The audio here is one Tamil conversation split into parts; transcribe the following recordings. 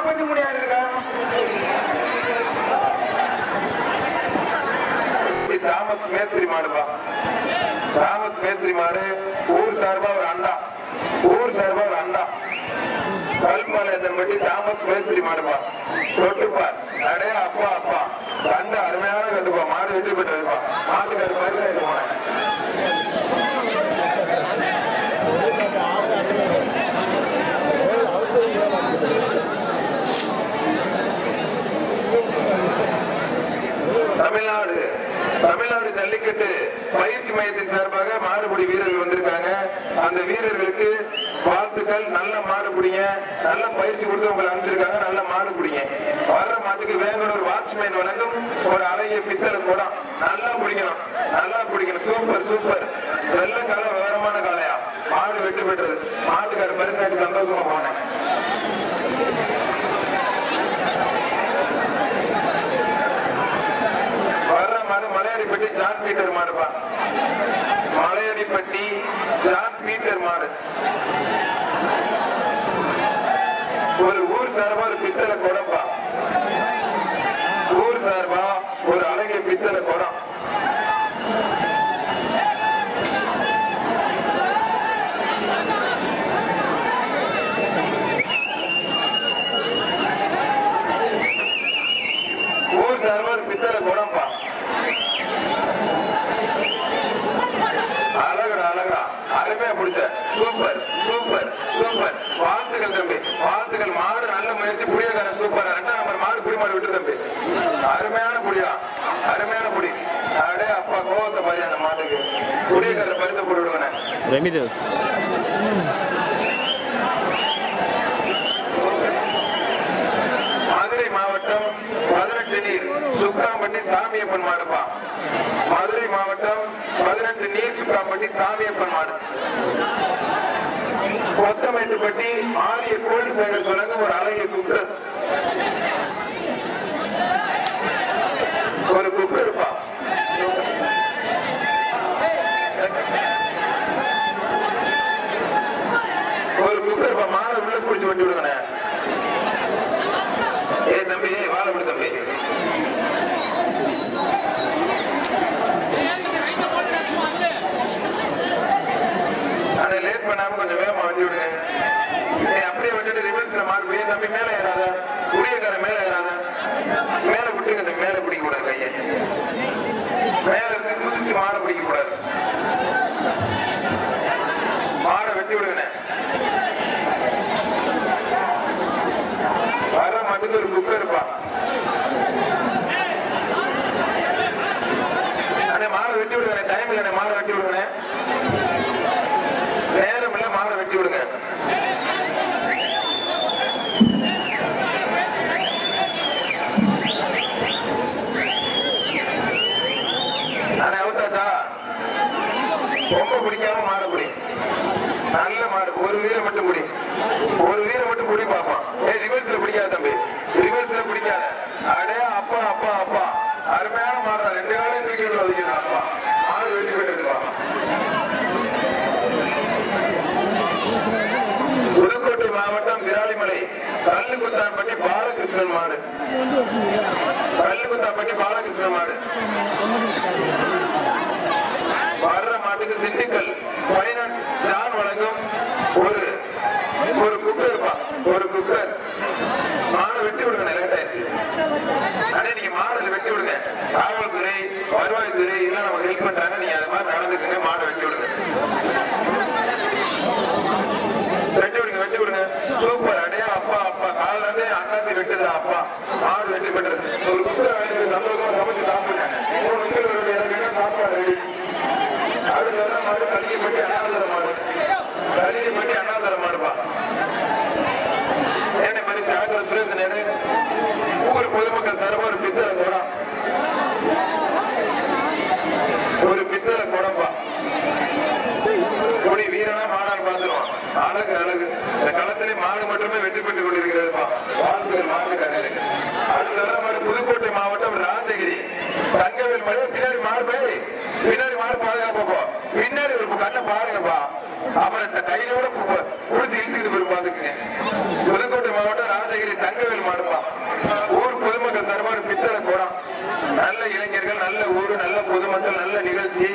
43,000 தாமஸ் மேஸ்திரி மாடுப்பா. தாமஸ் மேஸ்திரி மாடு ஊர் சார்பா ஒரு அண்டா, ஊர் சார்பா ஒரு அண்டா. கல்பாளையத்தன்பட்டி தாமஸ் மேஸ்திரி மாடுப்பா. தொட்டுப்பார் அடே அப்பா அப்பா கண்டு அருமையான கண்டுப்பா. மாடு வெற்றி பெற்றதுப்பா. மாட்டுக்காரு பரிசு போனேன். தமிழ்நாடு ஜல்லிக்கட்டு பயிற்சி மையத்தின் சார்பாக மாடுபிடி வீரர்கள் வந்திருக்காங்க. அந்த வீரர்களுக்கு வாழ்த்துக்கள். நல்ல மாடுபிடிங்க, நல்ல பயிற்சி கொடுத்து உங்களை அனுப்பிச்சிருக்காங்க. நல்ல மாடுபிடிங்க. வர்ற மாட்டுக்கு வேங்கடூர் வாட்ச்மேன் வழங்கும் ஒரு அழகிய பித்தளை குடம். நல்லா பிடிக்கணும், நல்லா பிடிக்கணும். Super super. நல்ல கால விவரமான காலையா. மாடு வெற்றி பெற்றது. மாட்டுக்கார பரிசாட்டு சந்தோஷமா போனேன். மலையடிப்பட்டி ஜான் பீட்டர் மாடுப்பா. மலையடிப்பட்டி ஜான் பீட்டர் மாடு. ஒரு ஊர் சார்பா ஒரு பித்தளை குடம்பா. ஊர் சார்பா ஒரு அழகிய பித்தளை குடம். ஊர் சார்பா ஒரு பித்தளை குடம்பா. அழகா அழகா அருமையா பிடிச்ச. Super super super. வாழ்த்துக்கள் தம்பி, வாழ்த்துக்கள். மாடு நல்ல முயற்சி. புடியக்கார சூப்பர். 2ஆம் நம்பர் மாடு புடி மாடு விட்டு தம்பி. அருமையான புடியா, அருமையான புடி. அடே அப்பா கோவத்தை பாரு அந்த மாட்டுக்கு. புடியக்கார பரிசை போட்டு விடுவேன். மதுரை மாவட்டம் 18 நீர் சுக்காம்பட்டி சாமியப்பன் மாடுப்பா. மதுரை மாவட்டம் 18 நீர் சுக்காம்பட்டி சாமியப்பன் மாடு. கொத்தமேட்டுப்பட்டி ஆரிய கோல்டு பேங்கர் சொல்லுங்க ஒரு அழகிய குக்கர். ஒரு குக்கர் இருப்பா. ஒரு குக்கர் இருப்பா. மாலை உள்ள குடிச்சு வண்டி விடுங்க. ஏ தம்பி வாழ விடு தம்பி. அதை லேட் பண்ணாம கொஞ்சம் வேகமா வண்டி விடுங்க. அப்படியே விட்டுட்டு ரிவர்ஸ்ல மாடு தம்பி. மேல ஏறாத, குடியக்கார மேல ஏறாத. மேல விட்டுங்க தம்பி. மேல பிடிக்க கூடாது. கையை மேல இருந்து குதிச்சு மாடை பிடிக்க கூடாது. மாடை வெட்டி விடுங்க. வர மாட்டுக்கு ஒரு குக்கர் இருப்பா. மாடை வெட்டி விடுங்க. டைம் இல்லை. மாடை வெட்டி விடுங்க. நேரம் இல்ல. மாடை வெட்டி விடுங்க. அவுத்தாச்சா ரொம்ப பிடிக்காம மாடை பிடி. நல்ல மாடு. ஒரு வீரை மட்டும் பிடி. ஒரு வீரை மட்டும் பிடி பாப்பா. ரிவர்ஸ்ல பிடிக்காத தம்பி. ரிவர்ஸ்ல பிடிக்காத. அடே அப்பா அப்பா அப்பா அருமையான மாடுறா. 2 நாளையும் தூக்கி ஒதுக்கிறான் அப்பா. மாடு வெட்டி போயிட்டு. புதுக்கோட்டை மாவட்டம் விராலிமலை கல்லுக்குத்தான்பட்டி பாலகிருஷ்ணன் மாடு. கல்லுக்குத்தான்பட்டி பாலகிருஷ்ணன் மாடு. வர்ற மாட்டுக்கு திண்டுக்கல் பைனான்ஸ் ஜான் வழங்கும் ஒரு குக்கர். ஒரு குக்கர். மாடை வெட்டி விடுங்க. லேட் ஆயிடுச்சு. அதே நீங்க மாடை வெட்டி விடுங்க. காவல்துறை வருவாய்த்துறை எல்லாம் நமக்கு ஹெல்ப் பண்றாங்க. நீங்க அது மாதிரி நடந்துக்குங்க. மாடை வெட்டி விடுங்க. வெட்டி விடுங்க. வெட்டி விடுங்க. சூப்பர். அடையா அப்பா அப்பா காலில இருந்து அண்ணாத்தி வெட்டுதா அப்பா. மாடு வெட்டி பெற்றது. ஒரு குக்கரை சந்தோஷமா சமைச்சு சாப்பிட்டாங்க. சாப்பாடு ரெடி. அடுத்த மாடு கல்லிப்பட்டி அண்ணாதர மாடு. கல்லிப்பட்டி அண்ணாதர மாடுப்பா. என்ன பரிசு ஆகல சுரேசன். ஊர் பொதுமக்கள் சார்பா ஒரு பித்தளை குடம். ஒரு பித்தளை குடம்பா. கொடி வீரனா மாடான்னு பார்த்துருவான். அழகு அழகு. இந்த களத்திலே மாடு மட்டுமே வெற்றி பெற்றுக் கொண்டிருக்கிறதுப்பா. வாழ்த்துக்கள் மாட்டுக்காரர்களுக்கு. அடுத்த மாடு புதுக்கோட்டை மாவட்டம் ராஜகிரி தங்கவேல் மாடு. பின்னாடி மாடு போய் பின்னாடி மாடு பாதுகாப்பா. பின்னாடி ஒரு கண்ணை பாருங்கப்பா. அப்புறம் கையோட புடிச்சு இழுத்துக்கிட்டு போய் பாத்துக்குங்க. புதுக்கோட்டை மாவட்டம் ராஜகிரி தங்கவேல் மாடுப்பா. ஊர் பொதுமக்கள் சார்பாக பித்தளை கோடம். நல்ல இளைஞர்கள், நல்ல ஊரு, நல்ல பொதுமக்கள், நல்ல நிகழ்ச்சி.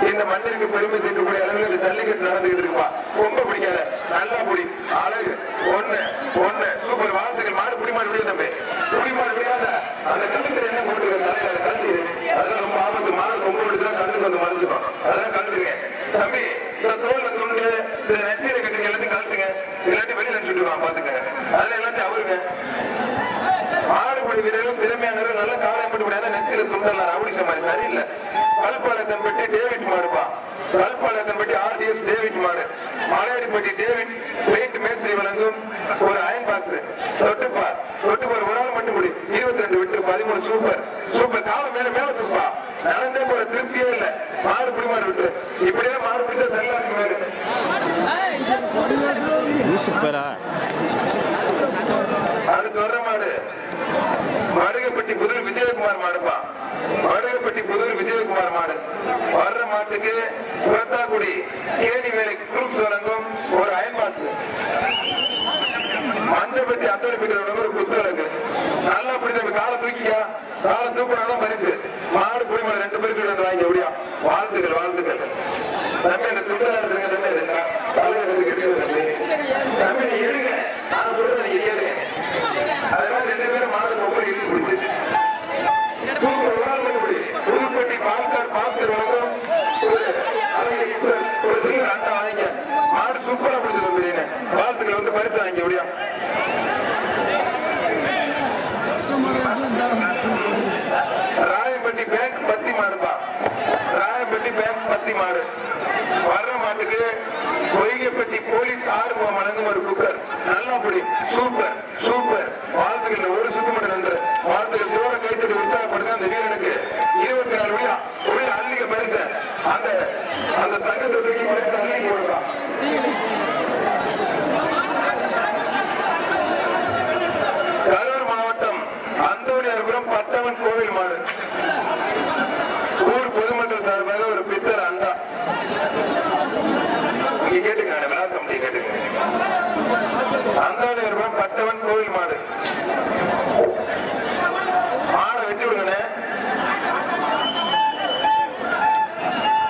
இந்த மண்ணிற்கு பெருமை சேர்க்கக்கூடிய அளவில் இந்த ஜல்லிக்கட்டு நடந்துகிட்டு இருக்குப்பா. ரொம்ப பிடிக்காத நல்லா புடி அழகு ஒண்ணு ஒண்ணு சூப்பர். வாழ்த்துக்கள். மாடு புடி மாடு விடிய தம்பி. புடி மாடு விடியாத அந்த கழுத்துல என்ன போட்டுருக்க தலையில கழுத்து. அதெல்லாம் ரொம்ப ஆபத்து. மாடு ரொம்ப விடுதா கழுத்து வந்து மறைஞ்சிடும். அதெல்லாம் கழுத்துங்க தம்பி. இந்த தோல்ல துண்டு இந்த நெத்தியில கட்டுங்க. எல்லாத்தையும் கழுத்துங்க. எல்லாத்தையும் வெளியில அனுப்பிச்சுட்டுருவான் பாத்துங்க. அதுல எல்லாத்தையும் அவருங்க. மாடுபடி வீரர்கள் திறமையானவர்கள் நல்ல காலம் பட்டு முடியாத நெத்தியில துண்டெல்லாம் ரவுடிச மாதிரி சரியில்லை. கல்பாளையத்தன்பட்டி டேவிட் மாடுப்பா. கல்பாளையத்தன்பட்டி RDS டேவிட் மாடு. மலையடிப்பட்டி டேவிட் பெயிண்ட் மேஸ்திரி வழங்கும் ஒரு அயன் பாக்ஸ். தொட்டுப்பார் தொட்டுப்பார் ஒரு ஆள் மட்டும் முடி 22 விட்டு 13 சூப்பர் சூப்பர். காலம் மேல மேல தூக்குப்பா. நடந்தே போற திருப்தியே இல்லை. மாடு புடி மாடு விட்டு இப்படியே மாடு பிடிச்சா செல்லாருக்கு மேல சூப்பரா. அடுத்து வர்ற மாடு மருகப்பட்டி புதூர் விஜயகுமார் மாடுப்பா. மருகப்பட்டி புதூர் விஜயகுமார் மாடு. வர்ற மாட்டுக்கு புறத்தாக்குடி கேணி வேலை குரூப்ஸ் வழங்கும் ஒரு அயன் பாக்ஸ். மஞ்சப்பட்டி அத்தோடிப்பட்டி ஒரு குத்து வழக்கு. நல்லா பிடித்த காலை தூக்கியா. காலை தூக்கினாதான் பரிசு. மாடு புடிமாடு 2 பேருக்கு வாங்கி எப்படியா. வாழ்த்துக்கள் வாழ்த்துக்கள் தம்பி. அந்த துண்டா தலைவருக்கு தம்பி நீ எடுங்க. நான் சொல்றேன் நீங்க கேளுங்க. அதெல்லாம் 2 பேரும் மாடு ஒவ்வொரு இழுத்து பிடிச்சு புதுப்பட்டி பாஸ்கர் வழங்கும் ஒரு சிலர் அண்டா வாங்க. மாடு சூப்பரா பிடிச்சது அப்படின்னு வாழ்த்துக்கள் வந்து பரிசு வாங்கி எப்படியா. ராயம்பட்டி பேங்க் பத்தி மாடுப்பா. ராயம்பட்டி பேங்க் பத்தி மாடு. வர்ற மாட்டுக்கு பொய்கைப்பட்டி போலீஸ் ஆறுமுகம் வழங்கும் ஒரு குக்கர். நல்லா புடி சூப்பர் சூப்பர். வாழ்த்துக்கள். ஒரு சுத்து மட்டும் நன்று வாழ்த்துக்கள். ஜோர கைத்தடி உற்சாகப்படுத்த அந்த வீரனுக்கு 24 விழா ஒரு அள்ளிக்க பரிசு. அந்த அந்த தங்கத்தை தூக்கி பரிசு அள்ளி கொடுக்கலாம். கரூர் மாவட்டம் அந்தோணியார்புரம் பட்டவன் கோவில் மாடு. ஊர் பொதுமக்கள் சார்பாக ஒரு பித்தர் அண்டா. இங்க கேட்டுங்க விளாக்கம் கேட்டுங்க. அந்தோணியார்புரம் பட்டவன் கோவில் மாடு. மாடை வெட்டி விடுங்க.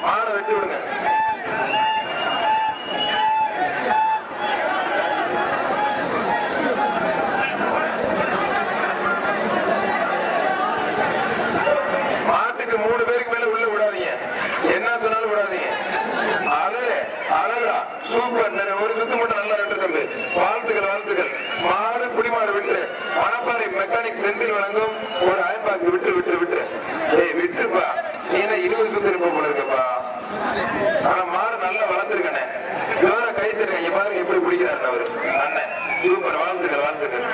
மாடை வெட்டி விடுங்க. மாட்டுக்கு 3 பேருக்கு மேல உள்ள விடாதீங்க. என்ன சொன்னாலும் விடாதீங்க. அழகா சூப்பர். ஒரு சுத்து மட்டும் நல்லா ரெண்டு தம்பி. வாழ்த்துக்கள் வாழ்த்துக்கள். மாடு புடிமாடு விட்டு மணப்பாறை மெக்கானிக் செந்தில் வழங்கும் ஒரு அயன் பாக்ஸ். விட்டு விட்டு விட்டு ஏய் விட்டுப்பா. நீ என்ன 20 சுத்து இருப்ப போல இருக்கப்பா. ஆனா மாடு நல்லா வளர்ந்துருக்கனே. ஜோர கை தருங்க. பாருங்க எப்படி பிடிக்கிறாரு அவரு அண்ணன். சூப்பர். வாழ்த்துக்கள் வாழ்த்துக்கள்.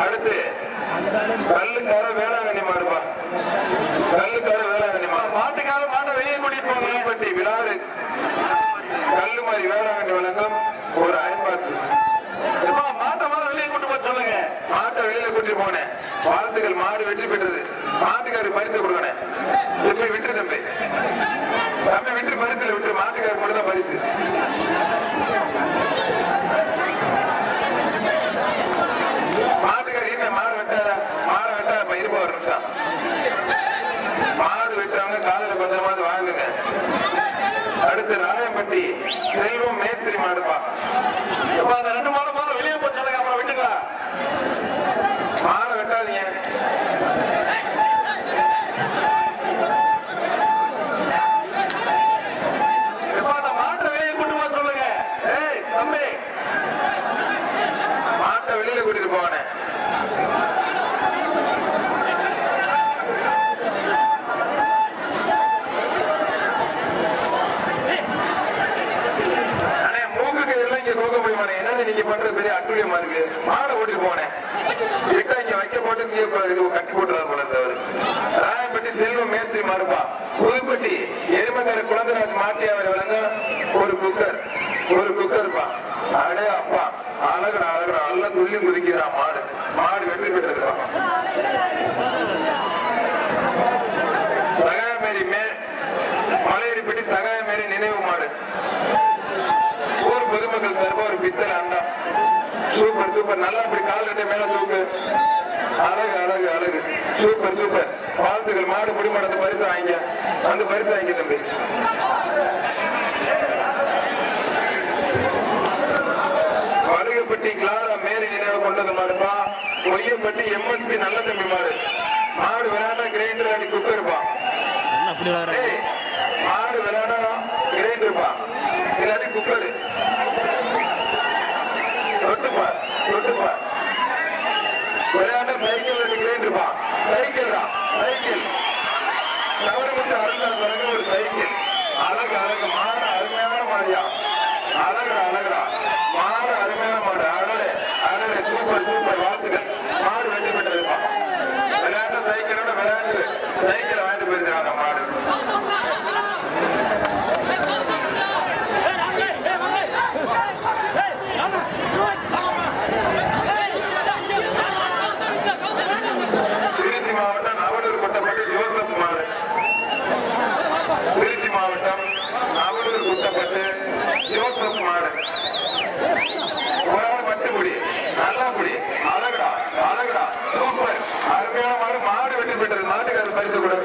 அடுத்து கல்லுக்கார வேளாங்கண்ணி மாடுப்பா. கல்லுக்கார வேளாங்கண்ணி மாடு. மாட்டுக்கார மாட்டை வெளியே கூட்டிட்டு போங்க. பட்டி விழாறு கல்லு மாதிரி வேளாங்கண்ணி வழங்கும் ஒரு அயன் பாக்ஸ். மாட்டை வெளியே கூட்டு போக சொல்லுங்க. மாட்டை வெளியில கூட்டிட்டு போனேன். வாழ்த்துக்கள். மாடு வெற்றி பெற்றது. மாட்டுக்காரு பரிசு கொடுக்கணும். எப்படி விட்டு தம்பி தம்பி விட்டு பரிசுல விட்டு மாட்டுக்காரு மட்டும் தான் பரிசு. மாட்டுக்காரு என்ன மாடு வெட்டாத மாடு வெட்டா இருப்பா ஒரு நிமிஷம். மாடு வெட்டுறவங்க காதல பத்திரமாவது வாங்குங்க. அடுத்து ராயம்பட்டி செல்வம் மேஸ்திரி மாடுப்பா. அந்த 2 மாடு வெளியே போச்சாங்க. அப்புறம் விட்டுங்களா. மாடை வெட்டாதீங்க. மாட்டை வெளியே கூட்டு போக சொல்லுங்க. ஏய் தம்பி மாட்டை வெளியில கூட்டிட்டு போவானே. நீங்க பண்றது பெரிய அட்டுழியமா இருக்கு. மாடை ஓட்டிட்டு போனேன். இங்க வைக்க போட்டு கட்டி போட்டுறாரு போல அவரு. ராயம்பட்டி செல்வம் மேஸ்திரி மாடுப்பா. புதுப்பட்டி எருமக்கார குழந்தைராஜ் மாட்டியாவரை வழங்க ஒரு குக்கர். ஒரு குக்கர்ப்பா. அடே அப்பா அழகுடா அழகுடா. நல்லா துள்ளி குதிக்கிறான் மாடு. மாடு வெற்றி பெற்றிருக்கான். சகாயமேரி மலையடிப்பட்டி சகாயமேரி நினைவு மாடு. ஊர் பொதுமக்கள் சார்பா ஒரு பித்தளை அண்டா. சூப்பர் சூப்பர், நல்லா அப்படி கால் கட்டை மேல தூக்கு. அழகு அழகு அழகு, சூப்பர் சூப்பர், வாழ்த்துக்கள். மாடு முடிமாடு அந்த பரிசு வாங்க, அந்த பரிசு வாங்கி தம்பி. வடுகப்பட்டி கிளாரா மேரி நினைவு கொண்டது மாடுப்பா. ஒய்யப்பட்டி எம்எஸ்பி நல்ல தம்பி மாடு. மாடு விளையாட கிரைண்டர் அடி குக்கருப்பா. மாடு விளையாட கிரைண்டர்ப்பா, இல்லாட்டி குக்கரு. தொட்டுப்பா தொட்டுப்பா. விளையாட சைக்கிள் அடி கிரைண்டர்ப்பா. சைக்கிள் தான் சைக்கிள். சவரமுத்து அருந்தால் பிறகு ஒரு சைக்கிள். அழகு அழகு, மாடு அருமையான மாடியா. அழகுடா அழகுடா, மாடு அருமையான மாடு. அழகு அழகு, சூப்பர் சூப்பர், வாழ்த்துக்கள். மாடு வெற்றி பெற்றதுப்பா. விளையாட்டு சைக்கிளோட விளையாட்டு சைக்கிளை வாங்கிட்டு போயிருக்காங்க மாடு. திருச்சி மாவட்டம் நவலூர் கொட்டப்பட்டு ஜோசப் மாடு. திருச்சி மாவட்டம் நவலூர் கொட்டப்பட்டு ஜோசப் மாடு. ஒரு ஆள் மட்டுக்குடி, நல்லா குடி. அழகுடா அழகுடா, சூப்பர், அருமையான மாடு. மாடு வெற்றி பெற்றது. மாட்டுக்காரர் பரிசு கூட.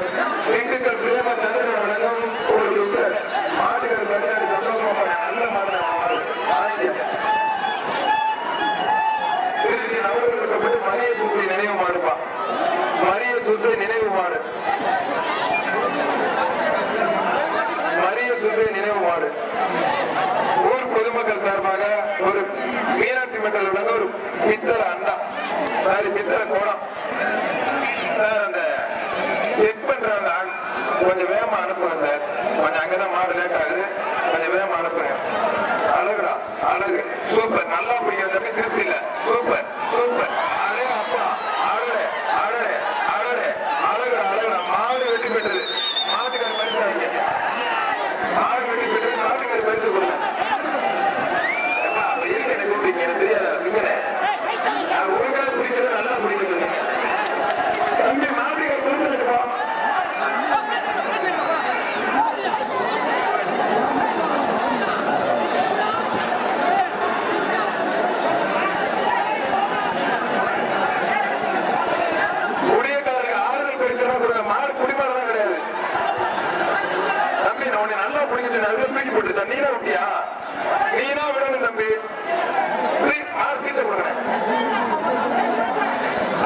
திண்டுக்கல் பிரேம சந்திரன் வழங்கும் ஒரு லிட்டர் மாட்டுக்காரர் பரிசு. சந்தோஷமா நல்ல மாடு. திருச்சி நவலூர் கொட்டப்பட்டு மரிய சூசை நினைவு மாடுப்பா. மரிய சூசை நினைவு மாடு. மரிய சூசை நினைவு மாடு. ஊர் பொதுமக்கள் சார்பாக ஒரு மீனாட்சி மெட்டல் உள்ள ஒரு பித்தளை அண்டா, சாரி பித்தளை கோடம். சார் அந்த செக் பண்றவங்க கொஞ்சம் வேகமா அனுப்புங்க சார். கொஞ்சம் அங்கதான் மாடு லேட் ஆகுது, கொஞ்சம் வேகமா அனுப்புங்க. அழகுடா அழகு, சூப்பர், நல்லா பிடிக்கிறது. திருப்தி இல்ல, சூப்பர் சூப்பர். அதே அப்பா அழகு அழகு அழகு அழகுடா அழகுடா. மாடு வெற்றி பெற்றது. மாட்டுக்கார பரிசு வாங்க. மாடு வெற்றி பெற்றது. மாட்டுக்கார பரிசு கொடுங்க. எனக்கு தெரியாது, ஒழுங்காக பிடிக்கிறது, நல்லா பிடிக்கிறது. தம்பி மாட்டுக்கார பரிசு எடுப்பா. நீனா விட்டியா? நீனா விடணும் தம்பி.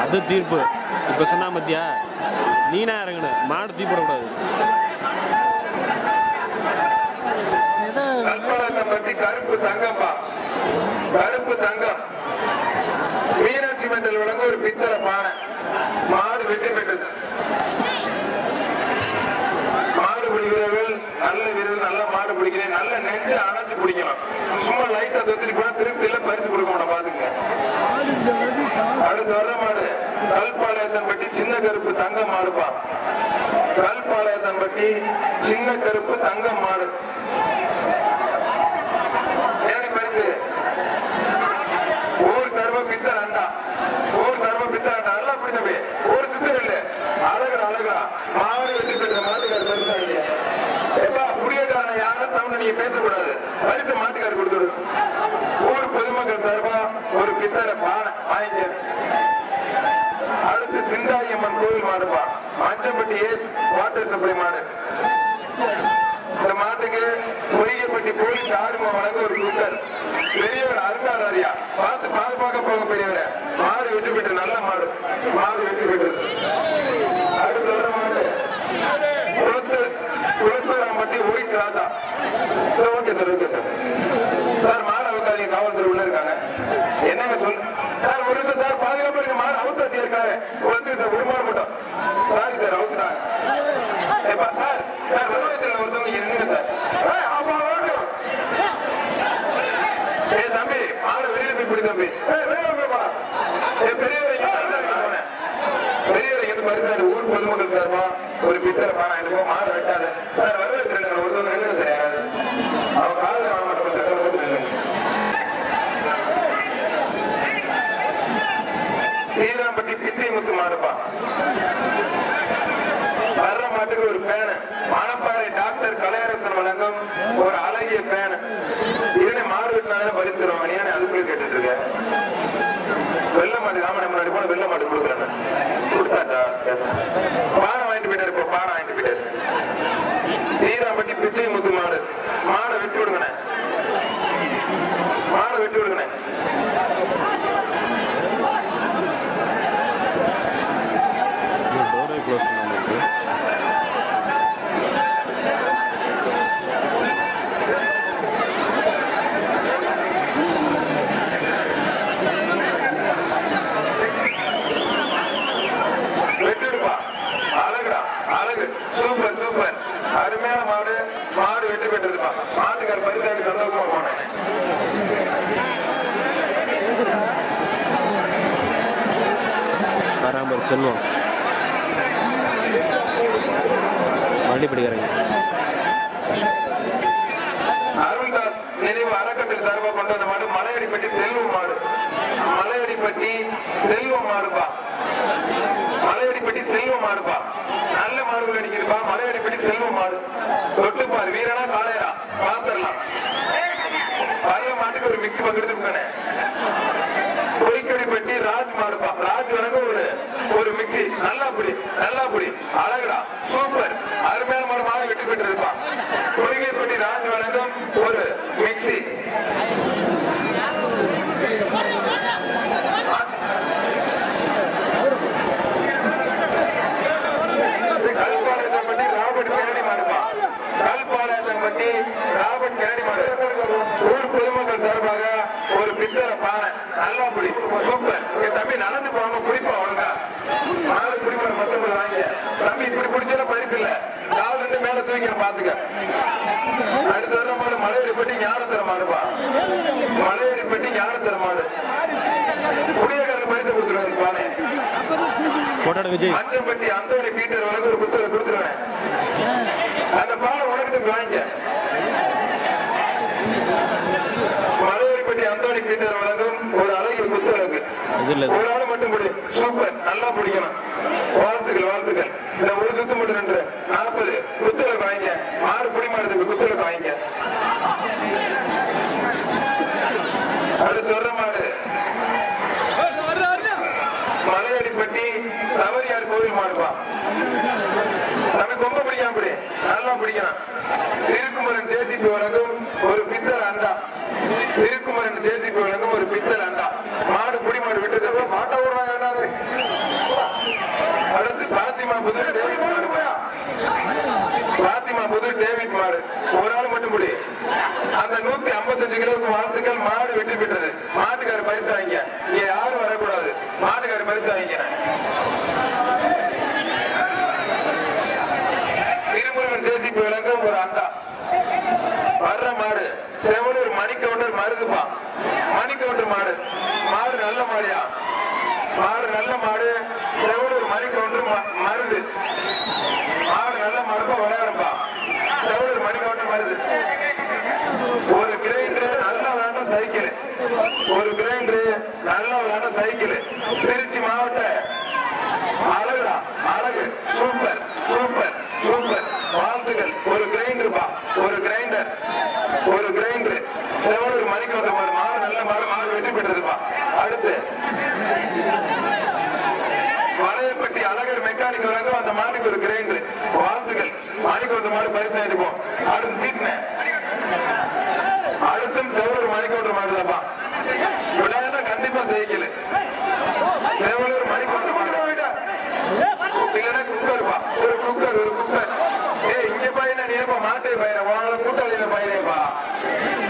அது தீர்ப்பு. இப்ப சொன்னா மத்தியா, நீனா இறங்கணும், மாடு தீ போடக்கூடாது. கருப்பு தங்கம்பா, கருப்பு தங்கம். மீனாட்சி மெட்டல் வழங்க ஒரு பித்தளை பானை. மாடு வெற்றி பெற்றது. மாடு பிடிக்கிறவர்கள் நல்ல வீரர்கள், நல்ல மாடு பிடிக்கிறேன். நல்ல நெஞ்ச அணைச்சு பிடிக்கணும். சும்மா லைட்டா தொத்திரி போனா திருப்தி இல்ல, பரிசு கொடுக்க மாட்டோம். பாத்துங்க. அடுத்து வர்ற மாடு கல்பாளையத்தன்பட்டி சின்ன கருப்பு தங்க மாடுப்பா. கல்பாளையத்தன்பட்டி சின்ன கருப்பு தங்க மாடு. பரிசு ஊர் சர்வ பித்தல் அண்டா. ஊர் சர்வ பித்தல் அண்டா. நல்லா பிடிச்சவே ஒரு சுத்தம் இல்லை. அழகா அழகா மாடு வெற்றி பெற்ற மாட்டுக்கார பரிசா இல்லையா? எப்பா புடியக்காரன யாரும் சவுண்ட் நீங்க பேசக்கூடாது. பரிசு மாட்டுக்காரர் கொடுத்துடு. ஊர் பொதுமக்கள் சார்பா ஒரு பித்தளை பானை வாங்கிக்க. அடுத்து சிந்தாயம்மன் கோவில் மாடுப்பா. மஞ்சப்பட்டி ஏஸ் வாட்டர் சப்ளை மாடு. இந்த மாட்டுக்கு பொய்யப்பட்டி போலீஸ் ஆர்வம் வழங்க ஒரு குக்கர். பெரியவர் அருங்காரியா பார்த்து பாதுகாக்க போக பெரியவரை. மாடு வெற்றி பெற்று நல்ல மாடு. மாடு வெற்றி பெற்று. அடுத்து வர மாடு Kulathurampatti white Raja. Sir okay sir, okay sir. Sir மாடு அவுக்காதீங்க, காவல்துறை உள்ள இருக்காங்க. என்னங்க சொல்லு சார், ஒரு நிமிஷம் சார், பாதுகாப்பு இருக்க. மாடு அவுத்தாச்சு இருக்காங்க. சார் ஒரு மாடு மட்டும். சாரி சார், அவுத்துட்டாங்க. சார் சார் வருவாயத்தில் ஒருத்தவங்க இருந்துங்க சார். தம்பி மாடு வெளியில போய் பிடி தம்பி. பெரியவரைக்கு பரிசாடு ஊர் பொதுமக்கள் சார்பா ஒரு பித்தளை பானை ஆயிட்டு மாடு வெட்டாது சார். வருவாயத்தில் ஒருத்தவங்க இருந்துங்க சார். யாராவது அவங்க கால காண மாட்டோம். தீராம்பட்டி பிச்சை முத்து மாடுப்பா. வர்ற மாட்டு மாட்டுக்கு ஒரு ஃபேனு. மணப்பாறை டாக்டர் கலையரசன் வழங்கும் ஒரு அழகிய ஃபேனு. இதனை மாடு வெட்டினாதானே பரிசு தருவாங்க. நீ அதுக்குள்ள கேட்டுட்டு இருக்க? வெள்ள மாடு ராமனை முன்னாடி போன வெள்ள மாடு கொடுக்குறேன். கொடுத்தாச்சா? பானை வாங்கிட்டு போயிட்டாரு. இப்போ பானை வாங்கிட்டு போயிட்டாரு. தீராம்பட்டி பிச்சை முத்து மாடு. மாடை வெட்டி விடுங்கண்ணே. மாடை வெட்டி விடுங்கண்ணே. சூப்பர் சூப்பர், அருமையான மாடு. மாடு வெற்றி பெற்றிருப்பா. மாட்டுக்கார பரிசாக்கு சந்தோஷமா போனேன். பராமரி செல்வம் மறுபடிப்படுகிறாங்க. அருள்தாஸ் நினைவு அறக்கட்டளை சார்பாக கொண்டு வந்த மாடு மலையடிப்பட்டி செல்வம் மாடு. மலையடிப்பட்டி செல்வம் மாடுப்பா. மலையடிப்பட்டி செல்வம் மாடுப்பா. நல்ல மாடுகள் அடிக்கிறப்பா. மலையடிப்பட்டி செல்வம் மாடு. தொட்டுப்பாரு வீரனா காளையரா பாத்திரலாம். பழைய மாட்டுக்கு ஒரு மிக்சி பக்கெடுத்து பொய்க்கடிப்பட்டி ராஜ் மாடுப்பா. ராஜ் வழங்க ஒரு மிக்சி. நல்லா புடி அழகுடா. சூப்பர், அருமையான மாடு. மாடு வெற்றி பெற்று இருப்பான். பொய்கைப்பட்டி ராஜ் வழங்கும் ஒரு மிக்சி. கல்பாளையத்தம்பட்டி ராபர்ட் கெனடி மாடுப்பா. கல்பாளையத்தம்பட்டி ராபர்ட் கெனடி மாடு. ஊர் பொதுமக்கள் சார்பாக ஒரு பித்தளை பானை. நல்லா புடி. சூப்பர். தம்பி நடந்து போகாம குடிப்பா. ஒழுங்கா மாடு குடிப்பா. 19 வாங்க தம்பி. இப்படி குடிச்சா பரிசு இல்ல. கால இருந்து மேல தூக்கிற பாத்துக்க. அடுத்த வர மாடு மலையடிப்பட்டி ஞானத்தர மாடுப்பா. மலையடிப்பட்டி ஞானத்தர மாடு. குடியக்காரருக்கு பரிசு கொடுத்துருவாங்க பானை. மஞ்சம்பட்டி அந்தோணி பீட்டர் வழங்க ஒரு புத்தகம் கொடுத்துருவேன். அந்த பானை உனக்கு வாங்கிக்க. மலையடிப்பட்டி அந்தோணி பீட்டர் வழங்கும் ஒரு அழகிய புத்தகம். ஒரு ஆள் மட்டும் முடி. சூப்பர், நல்லா பிடிக்கணும். வாழ்த்துக்கள். இந்த ஒரு சுத்து மட்டும் 40 புத்தகம் வாங்கிக்க. மாடு புடி மாடுறதுக்கு புத்தகம் வாங்கிக்க. அடுத்து வர்ற மாடு மலையடிப்பட்டி சவரியார் கோவில் மாடுப்பா. நமக்கு ரொம்ப பிடிக்காம படி. நல்லா பிடிக்கணும். திருக்குமரன் ஜேசிபி வழங்கும் ஒரு பித்தளை அண்டா. திருக்குமரன் ஜேசிபி வழங்கும் ஒரு பித்தளை அண்டா. மாடு புடி மாடு விட்டு மாட்ட விடுறாங்க. அடுத்து பாத்திமா புதூர் டேவிட் மாடு. பாத்திமா புதூர் டேவிட் மாடு. ஒரு ஆள் மட்டும் முடி. அந்த 155 கிலோவுக்கு வாழ்த்துக்கள். மாடு வெற்றி பெற்றது. மாட்டுக்கார பரிசு வாங்க. இங்க யாரும் வரக்கூடாது. மாட்டுக்கார பரிசு வாங்கிக்கிறேன். திருமுருகன் ஜேசிபி விளங்கும் ஒரு அண்டா. வர்ற மாடு செவலூர் மணிக்கவுண்டர் மருதுப்பா. மணிக்கவுண்டர் மாடு. மாடு நல்ல மாடியா. மாடு நல்ல மாடு. செவலூர் மணிக்கவுண்டர் மருது. மாடு நல்ல மாடுப்பா. விளையாடுப்பா. செவலூர் மணிக்கவுண்டர் மருது. ஒரு கிரைண்டர் நல்லா விளையாண்ட சைக்கிள். ஒரு கிரைண்டர் நல்லா விளையாண்ட சைக்கிள். திருச்சி மாவட்ட அழகுடா. அழகு. சூப்பர் சூப்பர் சூப்பர், வாழ்த்துக்கள். ஒரு கிரைண்டர்பா. ஒரு கிரைண்டர் செவலூர் மணிக்கவுண்டர் மாடு. மாடு நல்ல மாடு. மாடு வெற்றி பெற்றதுப்பா. அடுத்து மலையப்பட்டி அழகர் மெக்கானிக் வழங்கும் அந்த மாட்டுக்கு ஒரு கிரைண்டர். வாழ்த்துக்கள். மணிக்கவுண்டர் மாடு பரிசு ஆயிடுப்போம். அடுத்து சீட்ன. அடுத்தும் செவலூர் மணிக்கவுண்டர் மாடுதாப்பா. விளையாட கண்டிப்பா சைக்கிள். செவலூர் மணிக்கவுண்டர் மாடு. குக்கர்பா. ஒரு குக்கர். இங்க பையன நீப்பா. மாட்டே பையன வாழ கூட்டாளியில பையனேப்பா.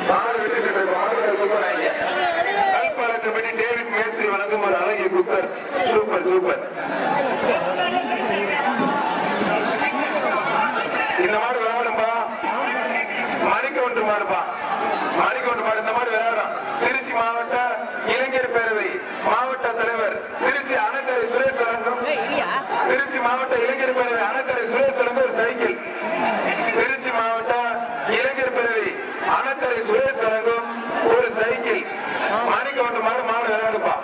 மாடு வெற்றி பெற்ற குக்கர் ஆகிய கல்பாளையத்தம்பட்டி டேவிட் மேஸ்திரி வழங்கும் ஒரு அழகிய குக்கர். சூப்பர். இந்த மாடு விளையாடும்பா. மணிக்கவுண்டர் மாடுப்பா. மணிக்கவுண்டர் மாடு. இந்த மாடு விளையாடும். திருச்சி மாவட்ட இளைஞர் பேரவை மாவட்ட தலைவர் திருச்சி அணக்கரை சுரேஷ் வழங்கும். திருச்சி மாவட்ட இளைஞர் பேரவை அணக்கரை சுரேஷ் வழங்கும் ஒரு சைக்கிள். திருச்சி மாவட்ட இளைஞர் பேரவை அணக்கரை சுரேஷ் வழங்கும் ஒரு சைக்கிள். மணிக்கவுண்டர் மாடு. மாடு விளையாடுப்பா.